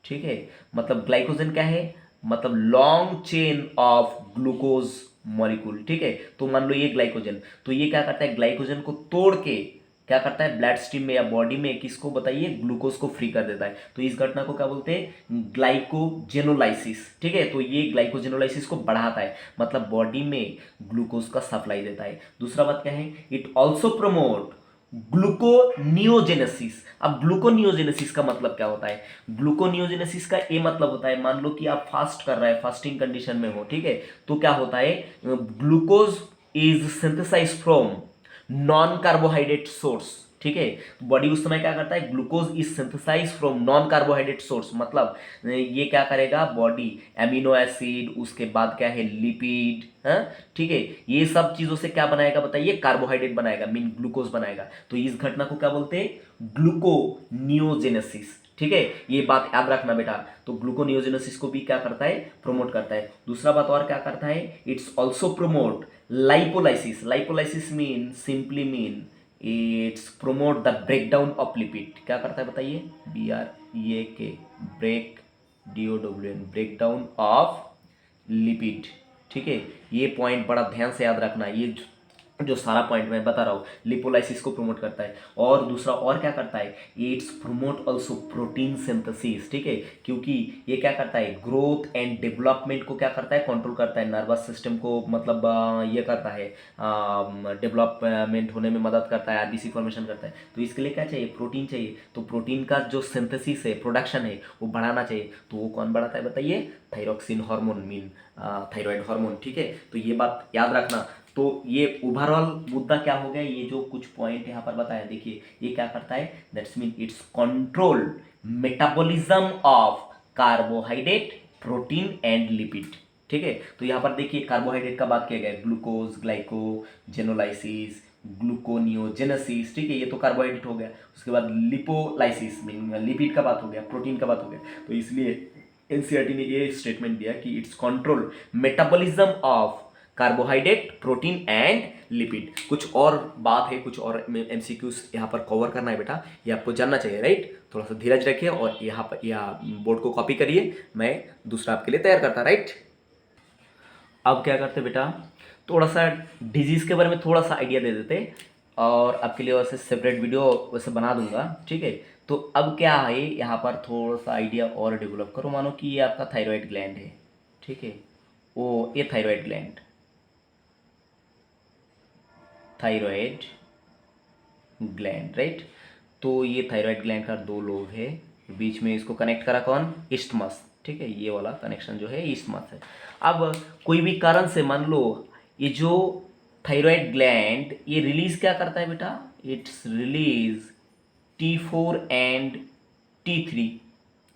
S1: ठीक है। मतलब ग्लाइकोजेन क्या है, मतलब long chain of glucose molecule, ठीक है। तो मान लो ये ग्लाइकोजन, तो ये क्या करता है, ग्लाइकोजन को तोड़ के क्या करता है, ब्लड स्ट्रीम में या बॉडी में किसको बताइए, ग्लूकोज को फ्री कर देता है। तो इस घटना को क्या बोलते हैं, ग्लाइकोजेनोलाइसिस, ठीक है। तो ये ग्लाइकोजेनोलाइसिस को बढ़ाता है, मतलब बॉडी में ग्लूकोज का सप्लाई देता है। दूसरा बात क्या है, इट ऑल्सो प्रमोट ग्लूकोनियोजेनेसिस। अब ग्लूकोनियोजेनेसिस का मतलब क्या होता है, ग्लूकोनियोजेनेसिस का ये मतलब होता है, मान लो कि आप फास्ट कर रहे हैं, फास्टिंग कंडीशन में हो, ठीक है, तो क्या होता है, glucose is synthesize from non carbohydrate source, ठीक है। बॉडी उस समय क्या करता है, glucose is synthesize from non carbohydrate source, मतलब ये क्या करेगा, बॉडी एमिनो एसिड, उसके बाद क्या है, लिपिड, हाँ, ठीक है, ये सब चीजों से क्या बनाएगा बताइए, कार्बोहाइड्रेट बनाएगा, मीन ग्लूकोज बनाएगा। तो इस घटना को क्या बोलते हैं, ग्लूकोनियोजेनेसिस, ठीक है। ये बात याद रखना बेटा। तो ग्लूकोनियोजेनेसिस को भी क्या करता है, प्रोमोट करता है। दूसरा बात और क्या करता है, it's also promote lipolysis. Lipolysis mean, simply mean, it's promote the breakdown of lipid. क्या करता है बताइए, BREAK, break, DOWN, breakdown of lipid, ठीक है। ये पॉइंट बड़ा ध्यान से याद रखना, ये जो सारा पॉइंट मैं बता रहा हूँ, लिपोलाइसिस को प्रमोट करता है। और दूसरा और क्या करता है, it's promote also protein synthesis, ठीक है, क्योंकि ये क्या करता है, ग्रोथ एंड डेवलपमेंट को क्या करता है, कंट्रोल करता है, नर्वस सिस्टम को मतलब ये करता है, डेवलपमेंट होने में मदद करता है, RBC फॉर्मेशन करता है। तो इसके लिए क्या चाहिए, प्रोटीन चाहिए। तो प्रोटीन का जो सिंथेसिस है, प्रोडक्शन है, वो बढ़ाना चाहिए। तो वो कौन बढ़ाता है बताइए, thyroxine hormone, mean thyroid hormone, ठीक है। तो ये बात याद रखना। तो ये ओवरऑल मुद्दा क्या हो गया, ये जो कुछ पॉइंट यहाँ पर बताया, देखिए ये क्या करता है, that's mean it's control metabolism of carbohydrate, protein and lipid, ठीक है। तो यहाँ पर देखिए कार्बोहाइड्रेट का बात किया गया, ग्लूकोज, ग्लाइकोजेनोलाइसिस, ग्लूकोनियोजेनेसिस, ठीक है, ये तो कार्बोहाइड्रेट हो गया। उसके बाद लिपोलाइसिस, मीन लिपिड का बात हो गया, प्रोटीन का बात हो गया। तो इसलिए एनसीईआरटी ने ये स्टेटमेंट दिया कि it's control metabolism of carbohydrate, protein and lipid. कुछ और बात है, कुछ और MCQs यहाँ पर कवर करना है बेटा, ये आपको जानना चाहिए, राइट। थोड़ा सा धीरज रखिए और यहाँ पर बोर्ड को कॉपी करिए, मैं दूसरा आपके लिए तैयार करता, राइट। अब क्या करते बेटा, थोड़ा सा डिजीज़ के बारे में थोड़ा सा आइडिया दे देते, और आपके लिए वैसे सेपरेट वीडियो वैसे बना दूंगा, ठीक है। तो अब क्या है, यहाँ पर थोड़ा सा आइडिया और डेवलप करो। मानो कि ये आपका थायराइड ग्लैंड है, ठीक है, वो ये thyroid gland, thyroid gland, right. तो ये थायराइड ग्लैंड का दो लोब है, बीच में इसको कनेक्ट करा कौन, इस्टमस, ठीक है। ये वाला कनेक्शन जो है इस्टमस है। अब कोई भी कारण से मान लो ये जो थायराइड ग्लैंड ये रिलीज क्या करता है बेटा, it's release T4 and T3,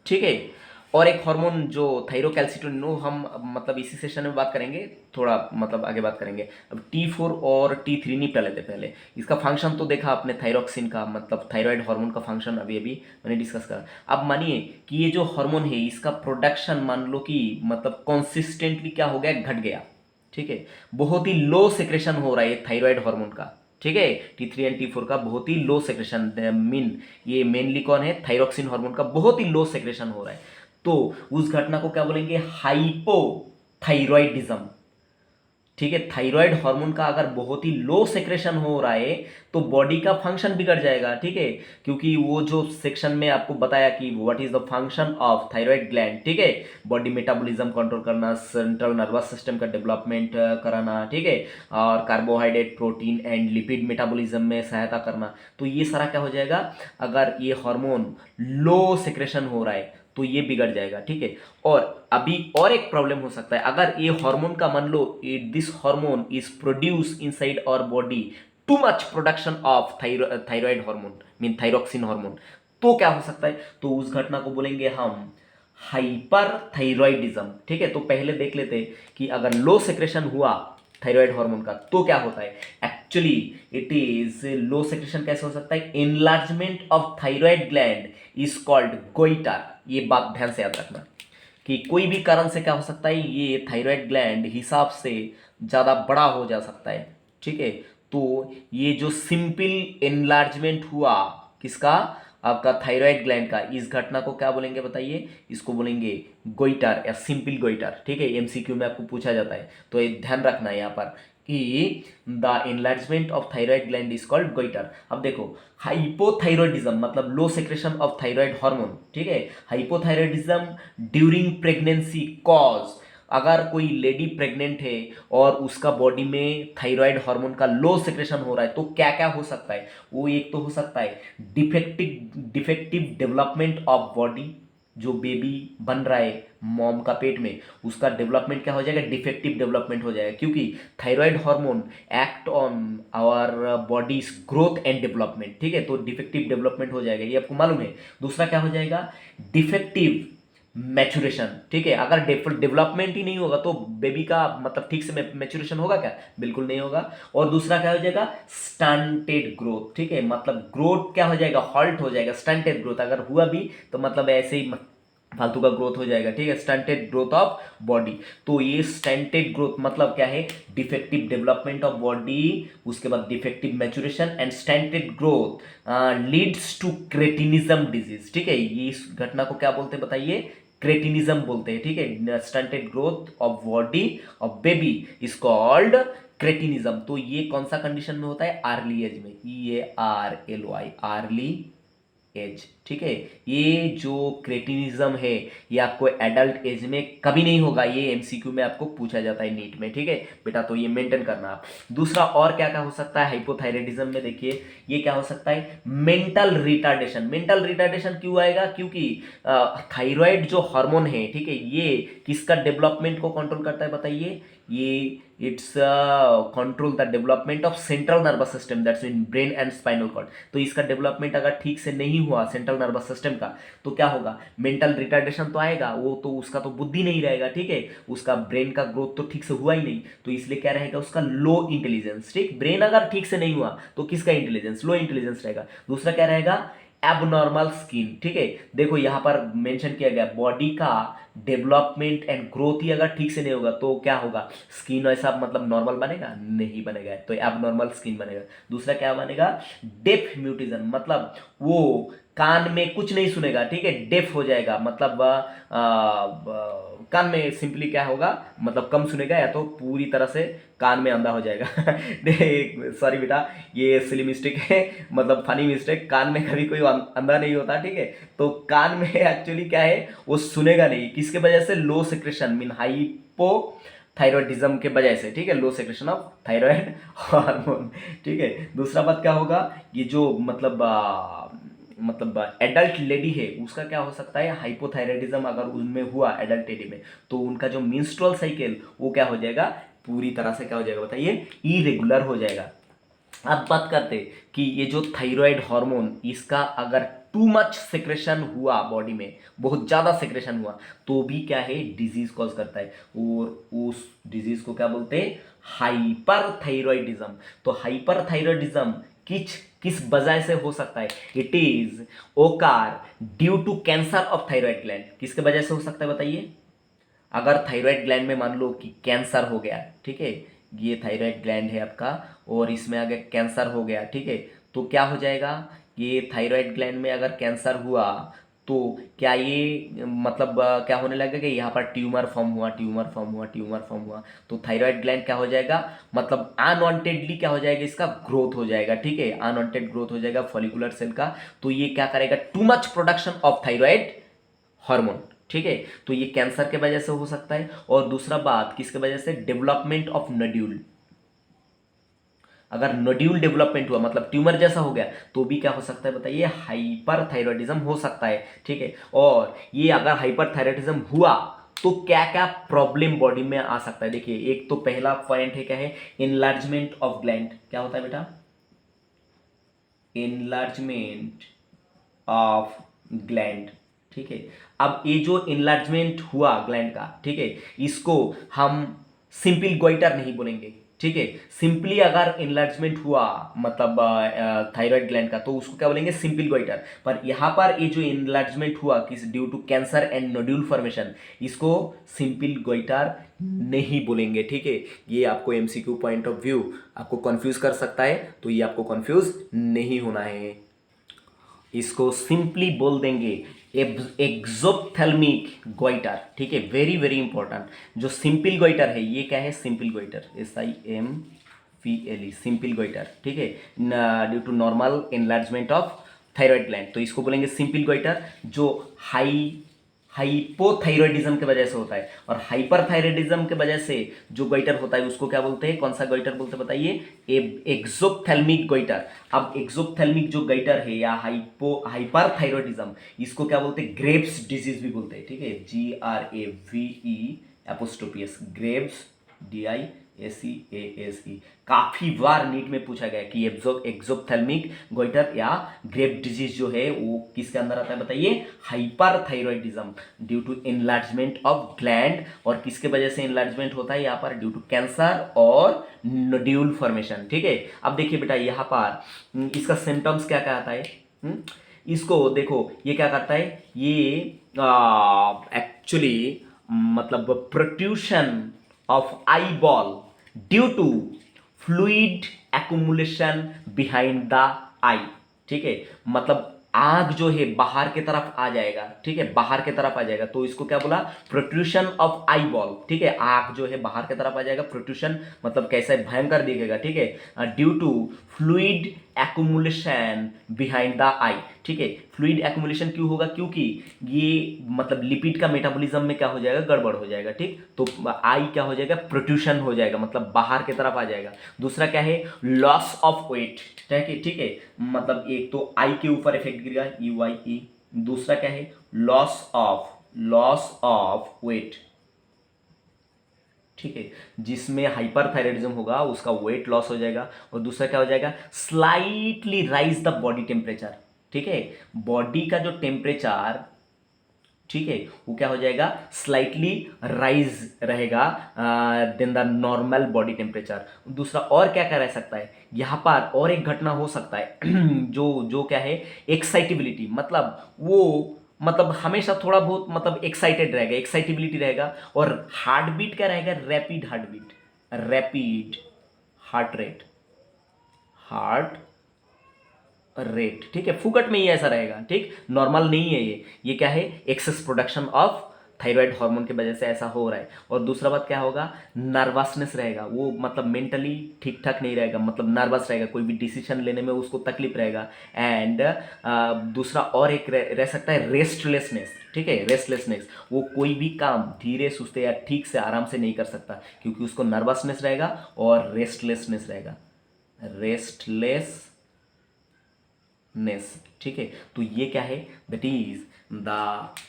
S1: ठीक है। और एक हार्मोन जो थायरोकैल्सिटोनिन, हम मतलब इसी सेशन में बात करेंगे, थोड़ा मतलब आगे बात करेंगे। अब T4 और T3 निपटा लेते पहले। इसका फंक्शन तो देखा आपने थायरोक्सिन का, मतलब थायराइड हार्मोन का फंक्शन अभी अभी मैंने डिस्कस करा। अब मानिए कि ये जो हार्मोन है इसका प्रोडक्शन मान लो कि मतलब कॉन्सिस्टेंटली क्या हो गया, घट गया, ठीक है। बहुत ही लो सेक्रेशन हो रहा है थायराइड हार्मोन का, ठीक है। T3 एंड T4 का बहुत ही लो सेक्रेशन, मीन ये मेनली कौन है, थायरोक्सिन हार्मोन का बहुत ही लो सेक्रेशन हो रहा है। तो उस घटना को क्या बोलेंगे, हाइपोथायरॉयडिज्म। ठीक है, थायराइड हार्मोन का अगर बहुत ही लो सेक्रेशन हो रहा है तो बॉडी का फंक्शन बिगड़ जाएगा, ठीक है, क्योंकि वो जो सेक्शन में आपको बताया कि what is the function of thyroid gland, ठीक है, बॉडी मेटाबॉलिज्म कंट्रोल करना, सेंट्रल नर्वस सिस्टम का डेवलपमेंट कराना, ठीक है, और carbohydrate, protein and lipid metabolism में सहायता करना। तो ये सारा क्या हो जाएगा, अगर ये हार्मोन लो सेक्रेशन हो रहा है तो ये बिगड़ जाएगा, ठीक है। और अभी और एक प्रॉब्लम हो सकता है, अगर ये हार्मोन का मान लो this hormone is produce inside our body too much production of thyroid hormone mean thyroxine hormone, तो क्या हो सकता है, तो उस घटना को बोलेंगे हम हाइपर थायराइडिज्म, ठीक है। तो पहले देख लेते हैं कि अगर लो सेक्रेशन हुआ थायराइड हार्मोन का तो क्या होता है। Actually it is low secretion कैसे हो सकता है, enlargement of thyroid gland is called goitre. ये बात ध्यान से याद रखना कि कोई भी कारण से क्या हो सकता है, ये थायराइड ग्लैंड हिसाब से ज़्यादा बड़ा हो जा सकता है, ठीक है। तो ये जो सिंपल एनलार्जमेंट हुआ किसका, आपका थायराइड ग्लैंड का, इस घटना को क्या बोलेंगे बताइए, इसको बोलेंगे गोइटर या सिंपल गोइटर, ठीक है। एमसीक्यू में आपको पूछा जाता है, तो ये ध्यान रखना है यहाँ पर कि the enlargement of thyroid gland is called goitre. अब देखो हाइपोथायरॉयडिज्म मतलब लो सेक्रेशन ऑफ थायराइड हार्मोन, ठीक है। हाइपोथायरॉयडिज्म ड्यूरिंग प्रेगनेंसी कॉज, अगर कोई लेडी प्रेग्नेंट है और उसका बॉडी में थायराइड हार्मोन का लो सेक्रेशन हो रहा है तो क्या क्या हो सकता है, वो एक तो हो सकता है डिफेक्टिव डेवलपमेंट ऑफ बॉडी, जो बेबी बन रहा है मॉम का पेट में उसका डेवलपमेंट क्या हो जाएगा, डिफेक्टिव डेवलपमेंट हो जाएगा, क्योंकि thyroid hormone act on our body's growth and development, ठीक है। तो डिफेक्टिव डेवलपमेंट हो जाएगा, ये आपको मालूम है। दूसरा क्या हो जाएगा, डिफेक्टिव मैचुरेशन, ठीक है। अगर डेवलपमेंट ही नहीं होगा तो बेबी का मतलब ठीक से मैचुरेशन होगा क्या, बिल्कुल नहीं होगा। और दूसरा क्या हो जाएगा, स्टंटेड ग्रोथ, ठीक है, मतलब ग्रोथ क्या हो जाएगा, हॉल्ट हो जाएगा। स्टंटेड ग्रोथ अगर हुआ भी तो मतलब ऐसे ही फालतू का ग्रोथ हो जाएगा, ठीक है। स्टंटेड ग्रोथ ऑफ बॉडी, तो ये स्टंटेड ग्रोथ मतलब क्या है, डिफेक्टिव डेवलपमेंट ऑफ बॉडी, उसके बाद defective maturation and stunted growth leads to cretinism disease, ठीक है। ये इस घटना को क्या बोलते हैं बताइए, क्रेटिनिज्म बोलते हैं, ठीक है। Stunted growth of body of baby is called cretinism. तो ये कौन सा कंडीशन में होता है, अर्ली एज में, EARLY अर्ली एज, ठीक है। ये जो क्रेटिनिज्म है ये आपको एडल्ट एज में कभी नहीं होगा, ये एमसीक्यू में आपको पूछा जाता है नीट में, ठीक है बेटा, तो ये मेंटेन करना आप। दूसरा और क्या क्या हो सकता है हाइपोथायराइडिज्म में, देखिए ये क्या हो सकता है, मेंटल रिटार्डेशन। मेंटल रिटार्डेशन क्यों आएगा, क्योंकि थायराइड जो हार्मोन है, ठीक है, ये किसका डेवलपमेंट को कंट्रोल करता है बताइए, ये it's control the development of central nervous system, that's in brain and spinal cord. तो इसका डेवलपमेंट अगर ठीक से नहीं हुआ सेंट्रल नर्वस सिस्टम का तो क्या होगा, मेंटल रिटार्डेशन तो आएगा, वो तो उसका तो बुद्धि नहीं रहेगा, ठीक है, उसका ब्रेन का ग्रोथ तो ठीक से हुआ ही नहीं, तो इसलिए क्या रहेगा उसका लो इंटेलिजेंस, ठीक। ब्रेन अगर ठीक से नहीं हुआ तो किसका इंटेलिजेंस, लो इंटेलिजेंस रहेगा। दूसरा क्या रहेगा, एबनॉर्मल स्किन, ठीक है। देखो यहां पर मेंशन किया गया बॉडी का डेवलपमेंट एंड ग्रोथ ही अगर ठीक से नहीं होगा तो क्या होगा, स्किन ऐसा मतलब नॉर्मल बनेगा, नहीं बनेगा, तो एबनॉर्मल स्किन बनेगा। दूसरा क्या बनेगा, डेफ म्यूटिज्म, मतलब वो कान में कुछ नहीं सुनेगा, ठीक है, डेफ हो जाएगा, मतलब कान में सिंपली क्या होगा, मतलब कम सुनेगा या तो पूरी तरह से कान में अंधा हो जाएगा। सॉरी बेटा, ये सिली मिस्टेक है, मतलब फनी मिस्टेक, कान में कभी कोई अंधा नहीं होता, ठीक है। तो कान में एक्चुअली क्या है, वो सुनेगा नहीं, किसके वजह से, लो सेक्रेशन मीन हाइपो थायरॉयडिज्म के वजह से, ठीक है, लो सेक्रेशन ऑफ थायराइड हार्मोन, ठीक है। दूसरा बात क्या होगा, ये जो मतलब एडल्ट लेडी है उसका क्या हो सकता है, हाइपोथायराइडिज्म अगर उनमें हुआ एडल्ट लेडी में तो उनका जो मेंस्ट्रुअल साइकिल वो क्या हो जाएगा, पूरी तरह से क्या हो जाएगा बताइए, इरेगुलर हो जाएगा। अब बात करते कि ये जो थायराइड हार्मोन इसका अगर टू मच सेक्रेशन हुआ बॉडी में, बहुत ज़्यादा सेक्रेशन हुआ तो भी क्या है, डिजीज कॉज करता है, और उस डिजीज को क्या बोलते हैं, हाइपरथायरॉयडिज्म। तो हाइपरथायरॉयडिज्म किस किस वजह से हो सकता है, it is occur due to cancer of thyroid gland. किसके वजह से हो सकता है बताइए, अगर थायराइड ग्लैंड में मान लो कि कैंसर हो गया, ठीक है, ये थायराइड ग्लैंड है आपका और इसमें अगर कैंसर हो गया, ठीक है, तो क्या हो जाएगा, ये थायराइड ग्लैंड में अगर कैंसर हुआ तो क्या ये मतलब क्या होने लगेगा कि यहाँ पर ट्यूमर फॉर्म हुआ, ट्यूमर फॉर्म हुआ, ट्यूमर फॉर्म हुआ, तो थायराइड ग्लैंड क्या हो जाएगा, मतलब अनवांटेडली क्या हो जाएगा, इसका ग्रोथ हो जाएगा, ठीक है, अनवांटेड ग्रोथ हो जाएगा फॉलिकुलर सेल का। तो ये क्या करेगा, to much production of thyroid hormone, ठीक है। तो ये कैंसर के वजह से हो सकता है। और दूसरा बात किसके वजह से, डेवलपमेंट ऑफ नोड्यूल। अगर नोड्यूल डेवलपमेंट हुआ मतलब ट्यूमर जैसा हो गया तो भी क्या हो सकता है बताइए, हाइपरथायरॉयडिज्म हो सकता है, ठीक है। और ये अगर हाइपरथायरॉयडिज्म हुआ तो क्या क्या प्रॉब्लम बॉडी में आ सकता है, देखिए एक तो पहला पॉइंट है क्या है, इनलार्जमेंट ऑफ ग्लैंड। क्या होता है बेटा, इनलार्जमेंट ऑफ ग्लैंड, ठीक है। अब ये जो इनलार्जमेंट हुआ ग्लैंड का, ठीक है, इसको हम सिंपल गोइटर नहीं बोलेंगे, ठीक है। सिंपली अगर इनलार्जमेंट हुआ मतलब थायराइड ग्लैंड का, तो उसको क्या बोलेंगे, सिंपल गोइटर। पर यहाँ पर ये जो इनलार्जमेंट हुआ किस due to cancer and nodule formation, इसको सिंपल गोइटर नहीं बोलेंगे, ठीक है। ये आपको एमसीक्यू पॉइंट ऑफ व्यू आपको कंफ्यूज कर सकता है, तो ये आपको कंफ्यूज नहीं होना है। इसको सिंपली बोल देंगे एक्सोप्थेल्मिक गोइटर, ठीक है, वेरी वेरी इंपॉर्टेंट। जो सिंपल गोइटर है ये क्या है, simple goitre, SIMPLE, simple goitre, ठीक है, due to normal enlargement of thyroid gland, तो इसको बोलेंगे सिंपल गोइटर। जो हाइपोथायरॉयडिज्म की वजह से होता है और हाइपरथायरॉयडिज्म की वजह से जो गोइटर होता है उसको क्या बोलते हैं, कौन सा गोइटर बोलते हैं बताइए, एक्सोप्थेल्मिक गोइटर। अब एक्सोप्थेल्मिक जो गोइटर है या हाइपरथायरॉयडिज्म, इसको क्या बोलते हैं, ग्रेव्स डिजीज भी बोलते हैं, ठीक है, GRAVE ग्रेव्स DISEASE। काफी बार नीट में पूछा गया कि एक्सोप्थेल्मिक गोइटर या ग्रेव डिजीज जो है वो किसके अंदर आता है बताइए, hyperthyroidism due to enlargement of gland. और किसके वजह से एनलार्जमेंट होता है यहाँ पर, ड्यू टू कैंसर और नोड्यूल फॉर्मेशन, ठीक है। अब देखिए बेटा यहाँ पर इसका सिम्टम्स क्या क्या आता है, इसको देखो ये क्या करता है, ये एक्चुअली मतलब protrusion of eye ball due to fluid accumulation behind the eye, ठीक है, मतलब आग जो है बाहर की तरफ आ जाएगा, ठीक है, बाहर की तरफ आ जाएगा, तो इसको क्या बोला, प्रोट्रूशन ऑफ आई बॉल, ठीक है, आग जो है बाहर की तरफ आ जाएगा, प्रोट्रूशन मतलब कैसा भयंकर दिखेगा, ठीक है, due to fluid accumulation behind the eye, ठीक है। फ्लूइड एक्यूमुलेशन क्यों होगा, क्योंकि ये मतलब लिपिड का मेटाबॉलिज्म में क्या हो जाएगा, गड़बड़ हो जाएगा, ठीक, तो आई क्या हो जाएगा, प्रोट्रूशन हो जाएगा, मतलब बाहर की तरफ आ जाएगा। दूसरा क्या है, लॉस ऑफ वेट, ठीक है, मतलब एक तो आई के ऊपर इफेक्ट गिरेगा, UIE। दूसरा क्या है, लॉस ऑफ वेट, ठीक है, जिसमें हाइपरथायरॉयडिज्म होगा उसका वेट लॉस हो जाएगा। और दूसरा क्या हो जाएगा, slightly rise the body temperature, ठीक है, बॉडी का जो टेम्परेचर, ठीक है, वो क्या हो जाएगा, स्लाइटली राइज रहेगा then the normal body temperature. दूसरा और क्या क्या रह सकता है यहाँ पर, और एक घटना हो सकता है जो जो क्या है, एक्साइटेबिलिटी, मतलब वो मतलब हमेशा थोड़ा बहुत मतलब एक्साइटेड रहेगा, एक्साइटेबिलिटी रहेगा। और हार्ट बीट क्या रहेगा, rapid heart beat, rapid heart rate, heart rate, ठीक है, फुकट में ही ऐसा रहेगा, ठीक, नॉर्मल नहीं है ये क्या है, excess production of thyroid hormone की वजह से ऐसा हो रहा है। और दूसरा बात क्या होगा, नर्वसनेस रहेगा, वो मतलब मेंटली ठीक ठाक नहीं रहेगा, मतलब नर्वस रहेगा, कोई भी डिसीजन लेने में उसको तकलीफ रहेगा। एंड दूसरा और एक रह सकता है रेस्टलेसनेस, ठीक है, रेस्टलेसनेस, वो कोई भी काम धीरे सुस्ते या ठीक से आराम से नहीं कर सकता क्योंकि उसको नर्वसनेस रहेगा और रेस्टलेसनेस रहेगा, रेस्टलेस नेस, ठीक है। तो ये क्या है, that is the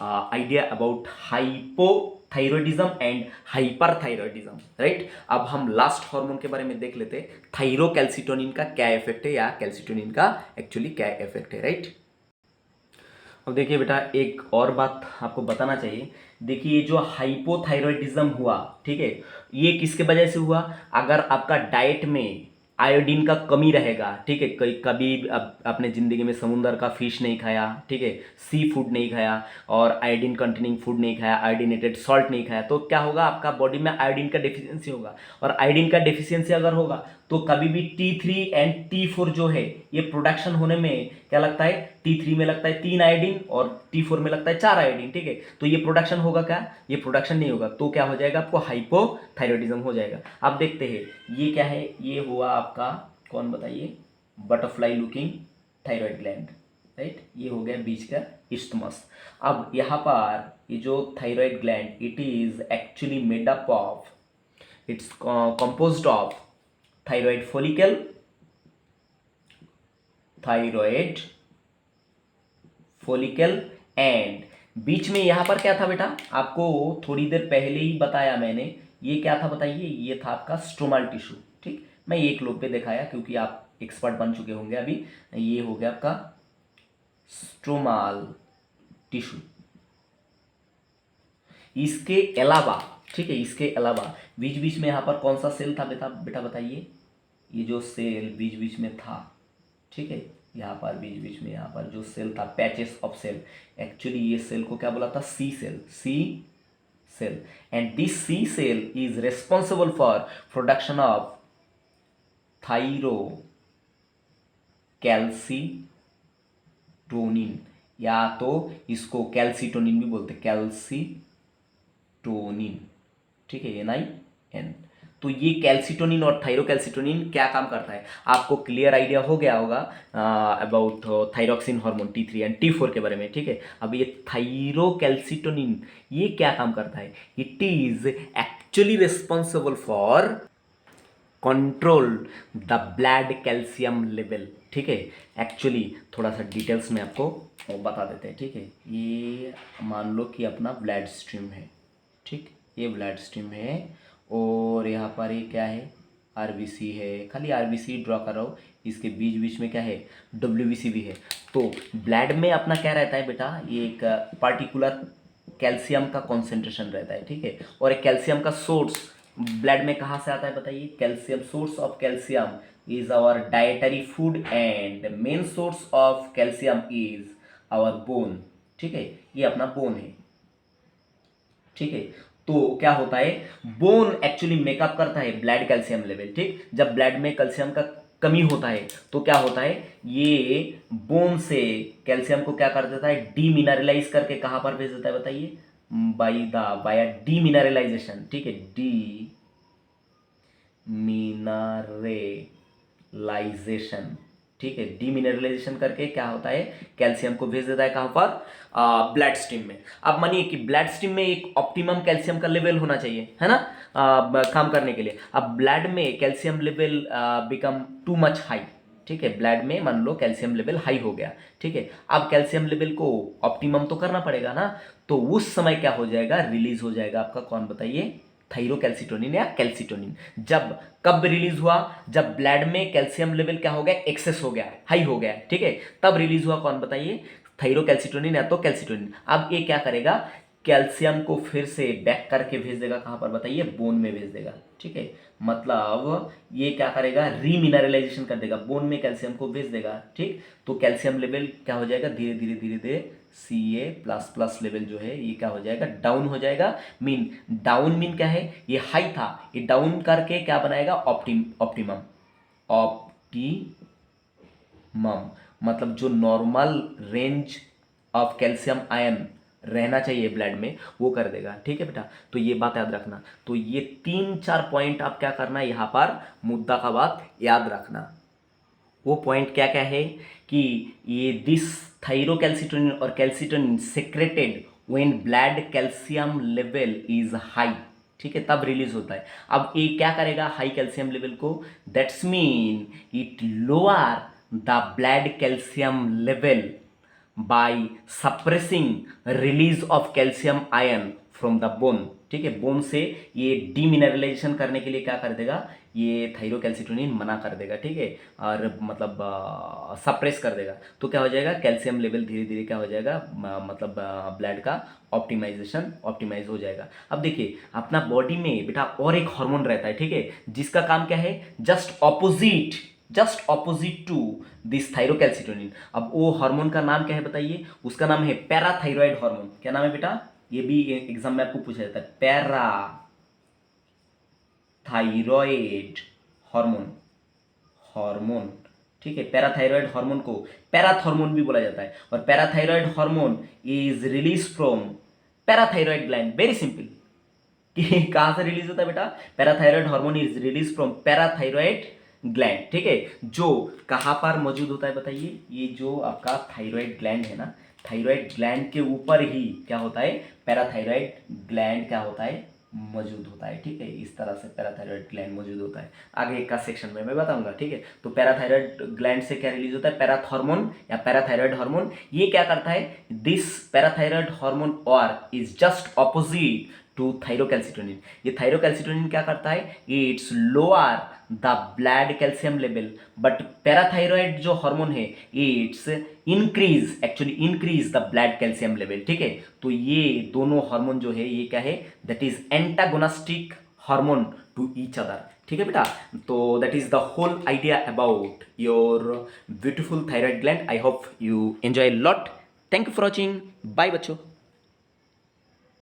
S1: idea about hypothyroidism and hyperthyroidism, right. अब हम लास्ट हार्मोन के बारे में देख लेते हैं, थायरोकैल्सिटोनिन का क्या इफेक्ट है या कैल्सिटोनिन का एक्चुअली क्या इफेक्ट है, राइट। अब देखिए बेटा एक और बात आपको बताना चाहिए, देखिए जो हाइपोथायरॉयडिज्म हुआ, ठीक है, ये किसके वजह से हुआ, अगर आपका डाइट में आयोडीन का कमी रहेगा, ठीक है, कभी अपने ज़िंदगी में समुंदर का फिश नहीं खाया, ठीक है, सी फूड नहीं खाया और आयोडीन कंटेनिंग फूड नहीं खाया, आयोडीनेटेड सॉल्ट नहीं खाया, तो क्या होगा, आपका बॉडी में आयोडीन का डेफिशिएंसी होगा। और आयोडीन का डेफिशिएंसी अगर होगा तो कभी भी T3 एंड T4 जो है ये प्रोडक्शन होने में क्या लगता है, T3 में लगता है 3 आयोडीन और T4 में लगता है 4 आयोडीन, ठीक है। तो ये प्रोडक्शन होगा क्या, ये प्रोडक्शन नहीं होगा, तो क्या हो जाएगा आपको हाइपोथायरॉयडिज्म हो जाएगा। अब देखते हैं ये क्या है, ये हुआ आपका कौन बताइए, butterfly looking thyroid gland, right. ये हो गया बीच का इस्थमस। अब यहाँ पर ये जो thyroid gland, it is actually made up of, its composed of thyroid follicle, thyroid follicle and बीच में यहाँ पर क्या था बेटा, आपको थोड़ी देर पहले ही बताया मैंने, ये क्या था बताइए, ये था आपका स्ट्रोमल टिश्यू, ठीक। मैं एक लोग पे दिखाया क्योंकि आप एक्सपर्ट बन चुके होंगे अभी। ये हो गया आपका स्ट्रोमल टिश्यू। इसके अलावा, ठीक है, इसके अलावा बीच बीच में यहाँ पर कौन सा सेल था बेटा, बेटा बताइए, ये जो सेल बीच बीच में था, ठीक है, यहाँ पर बीच बीच में यहाँ पर जो सेल था, पैचेस ऑफ सेल, एक्चुअली ये सेल को क्या बोला था, C cell, C cell. And this C cell is responsible for production of thyro calcitonin, या तो इसको कैल्सीटोनिन भी बोलते हैं, कैल्सीटोनिन, ठीक है, NIN। तो ये कैल्सीटोनिन और थायरोकैल्सीटोनिन क्या काम करता है, आपको क्लियर आइडिया हो गया होगा about thyroxine hormone T3 and T4 के बारे में, ठीक है। अब ये थायरोकैल्सीटोनिन ये क्या काम करता है, it is actually responsible for control the blood calcium level, ठीक है। एक्चुअली थोड़ा सा डिटेल्स में आपको बता देते हैं, ठीक है। ये मान लो कि अपना ब्लड स्ट्रीम है, ठीक, ये ब्लड स्ट्रीम है और यहाँ पर ये क्या है, RBC है, खाली RBC ड्रॉ कर रहा हूँ, इसके बीच बीच में क्या है, WBC भी है। तो ब्लड में अपना क्या रहता है बेटा, ये एक पार्टिकुलर कैल्शियम का कॉन्सेंट्रेशन रहता है, ठीक है। और एक कैल्शियम का सोर्स ब्लड में कहाँ से आता है बताइए, calcium, source of calcium is our dietary food and main source of calcium is our bone, ठीक है, ये अपना बोन है, ठीक है। तो क्या होता है, बोन एक्चुअली मेकअप करता है ब्लड कैल्शियम लेवल, ठीक। जब ब्लड में कैल्शियम का कमी होता है तो क्या होता है, ये बोन से कैल्शियम को क्या कर देता है, डीमिनरलाइज करके कहाँ पर भेज देता है बताइए, बाया डीमिनरलाइजेशन, ठीक है, डीमिनरलाइजेशन, ठीक है। डीमिनरलाइजेशन करके क्या होता है, कैल्शियम को भेज देता है कहाँ पर, ब्लड स्ट्रीम में। अब मानिए कि ब्लड स्ट्रीम में एक ऑप्टिमम कैल्शियम का लेवल होना चाहिए, है ना, काम करने के लिए। अब ब्लड में calcium level become too much high, ठीक है, ब्लड में मान लो कैल्शियम लेवल हाई हो गया, ठीक है। अब कैल्शियम लेवल को ऑप्टिमम तो करना पड़ेगा ना, तो उस समय क्या हो जाएगा, रिलीज हो जाएगा आपका कौन बताइए, थायरोकैल्सीटोनिन या कैल्सीटोनिन। जब कब रिलीज हुआ, जब ब्लड में कैल्शियम लेवल क्या हो गया, एक्सेस हो गया, हाई हो गया, ठीक है, तब रिलीज हुआ कौन बताइए, थायरोकैल्सीटोनिन या तो कैल्सीटोनिन। अब ये क्या करेगा, कैल्शियम को फिर से बैक करके भेज देगा कहाँ पर बताइए, बोन में भेज देगा, ठीक है। मतलब ये क्या करेगा, रीमिनरलाइजेशन कर देगा, बोन में कैल्शियम को भेज देगा, ठीक। तो कैल्शियम लेवल क्या हो जाएगा, धीरे धीरे धीरे धीरे Ca++ लेवल जो है ये क्या हो जाएगा, डाउन हो जाएगा। मीन डाउन मीन क्या है, ये हाई था, ये डाउन करके क्या बनाएगा, ऑप्टिमम, मतलब जो normal range of calcium ion रहना चाहिए ब्लड में वो कर देगा, ठीक है बेटा। तो ये बात याद रखना। तो ये 3-4 पॉइंट आप क्या करना है, यहाँ पर मुद्दा का बात याद रखना। वो पॉइंट क्या क्या है कि ये दिस थायरोकैल्सीटोनिन और calcitonin secreted when blood calcium level is high, ठीक है, तब रिलीज होता है। अब ये क्या करेगा हाई कैल्शियम लेवल को, that's mean it lower the blood calcium level by suppressing release of calcium ion from the bone, ठीक है। बोन से ये डीमिनरलाइजेशन करने के लिए क्या कर देगा, ये थायरोकैल्सीटोनिन मना कर देगा, ठीक है, और मतलब सप्रेस कर देगा। तो क्या हो जाएगा, कैल्शियम लेवल धीरे धीरे क्या हो जाएगा, मतलब ब्लड का ऑप्टिमाइज हो जाएगा। अब देखिए अपना बॉडी में बेटा और एक हार्मोन रहता है, ठीक है, जिसका काम क्या है, just opposite to this thyrocalcitonin. अब वो हार्मोन का नाम क्या है बताइए, उसका नाम है पैराथाइरॉइड हार्मोन। क्या नाम है बेटा, ये भी एग्जाम में आपको पूछा जाता है, पैराथाइरॉइड हार्मोन, ठीक है। पैराथायरॉयड हार्मोन को पैराथॉर्मोन भी बोला जाता है, और parathyroid hormone is release from parathyroid gland. Very simple कि कहां से रिलीज होता है बेटा, parathyroid hormone is release from parathyroid gland, ठीक है। जो कहां पर मौजूद होता है बताइए, ये जो आपका थायराइड ग्लैंड है ना, थायराइड ग्लैंड के ऊपर ही क्या होता है, पैराथायरॉयड ग्लैंड क्या होता है, मौजूद होता है, ठीक है। इस तरह से पैराथायरॉयड ग्लैंड मौजूद होता है, आगे का सेक्शन में मैं बताऊंगा, ठीक है। तो पैराथायरॉयड ग्लैंड से क्या रिलीज होता है, पैराथॉर्मोन या पैराथायरॉयड हार्मोन। ये क्या करता है, दिस पैराथायरॉयड हार्मोन और is just opposite to thyrocalcitonin. ये थायरोकैल्सिटोनिन क्या करता है, it's lower the blood calcium level, but parathyroid जो हार्मोन है it's increase, actually increase the blood calcium level, ठीक है। तो ये दोनों हार्मोन जो है ये क्या है, that is antagonistic hormone to each other, ठीक है बेटा। तो that is the whole idea about your beautiful thyroid gland. I hope you enjoy lot. Thank you for watching, bye बच्चों।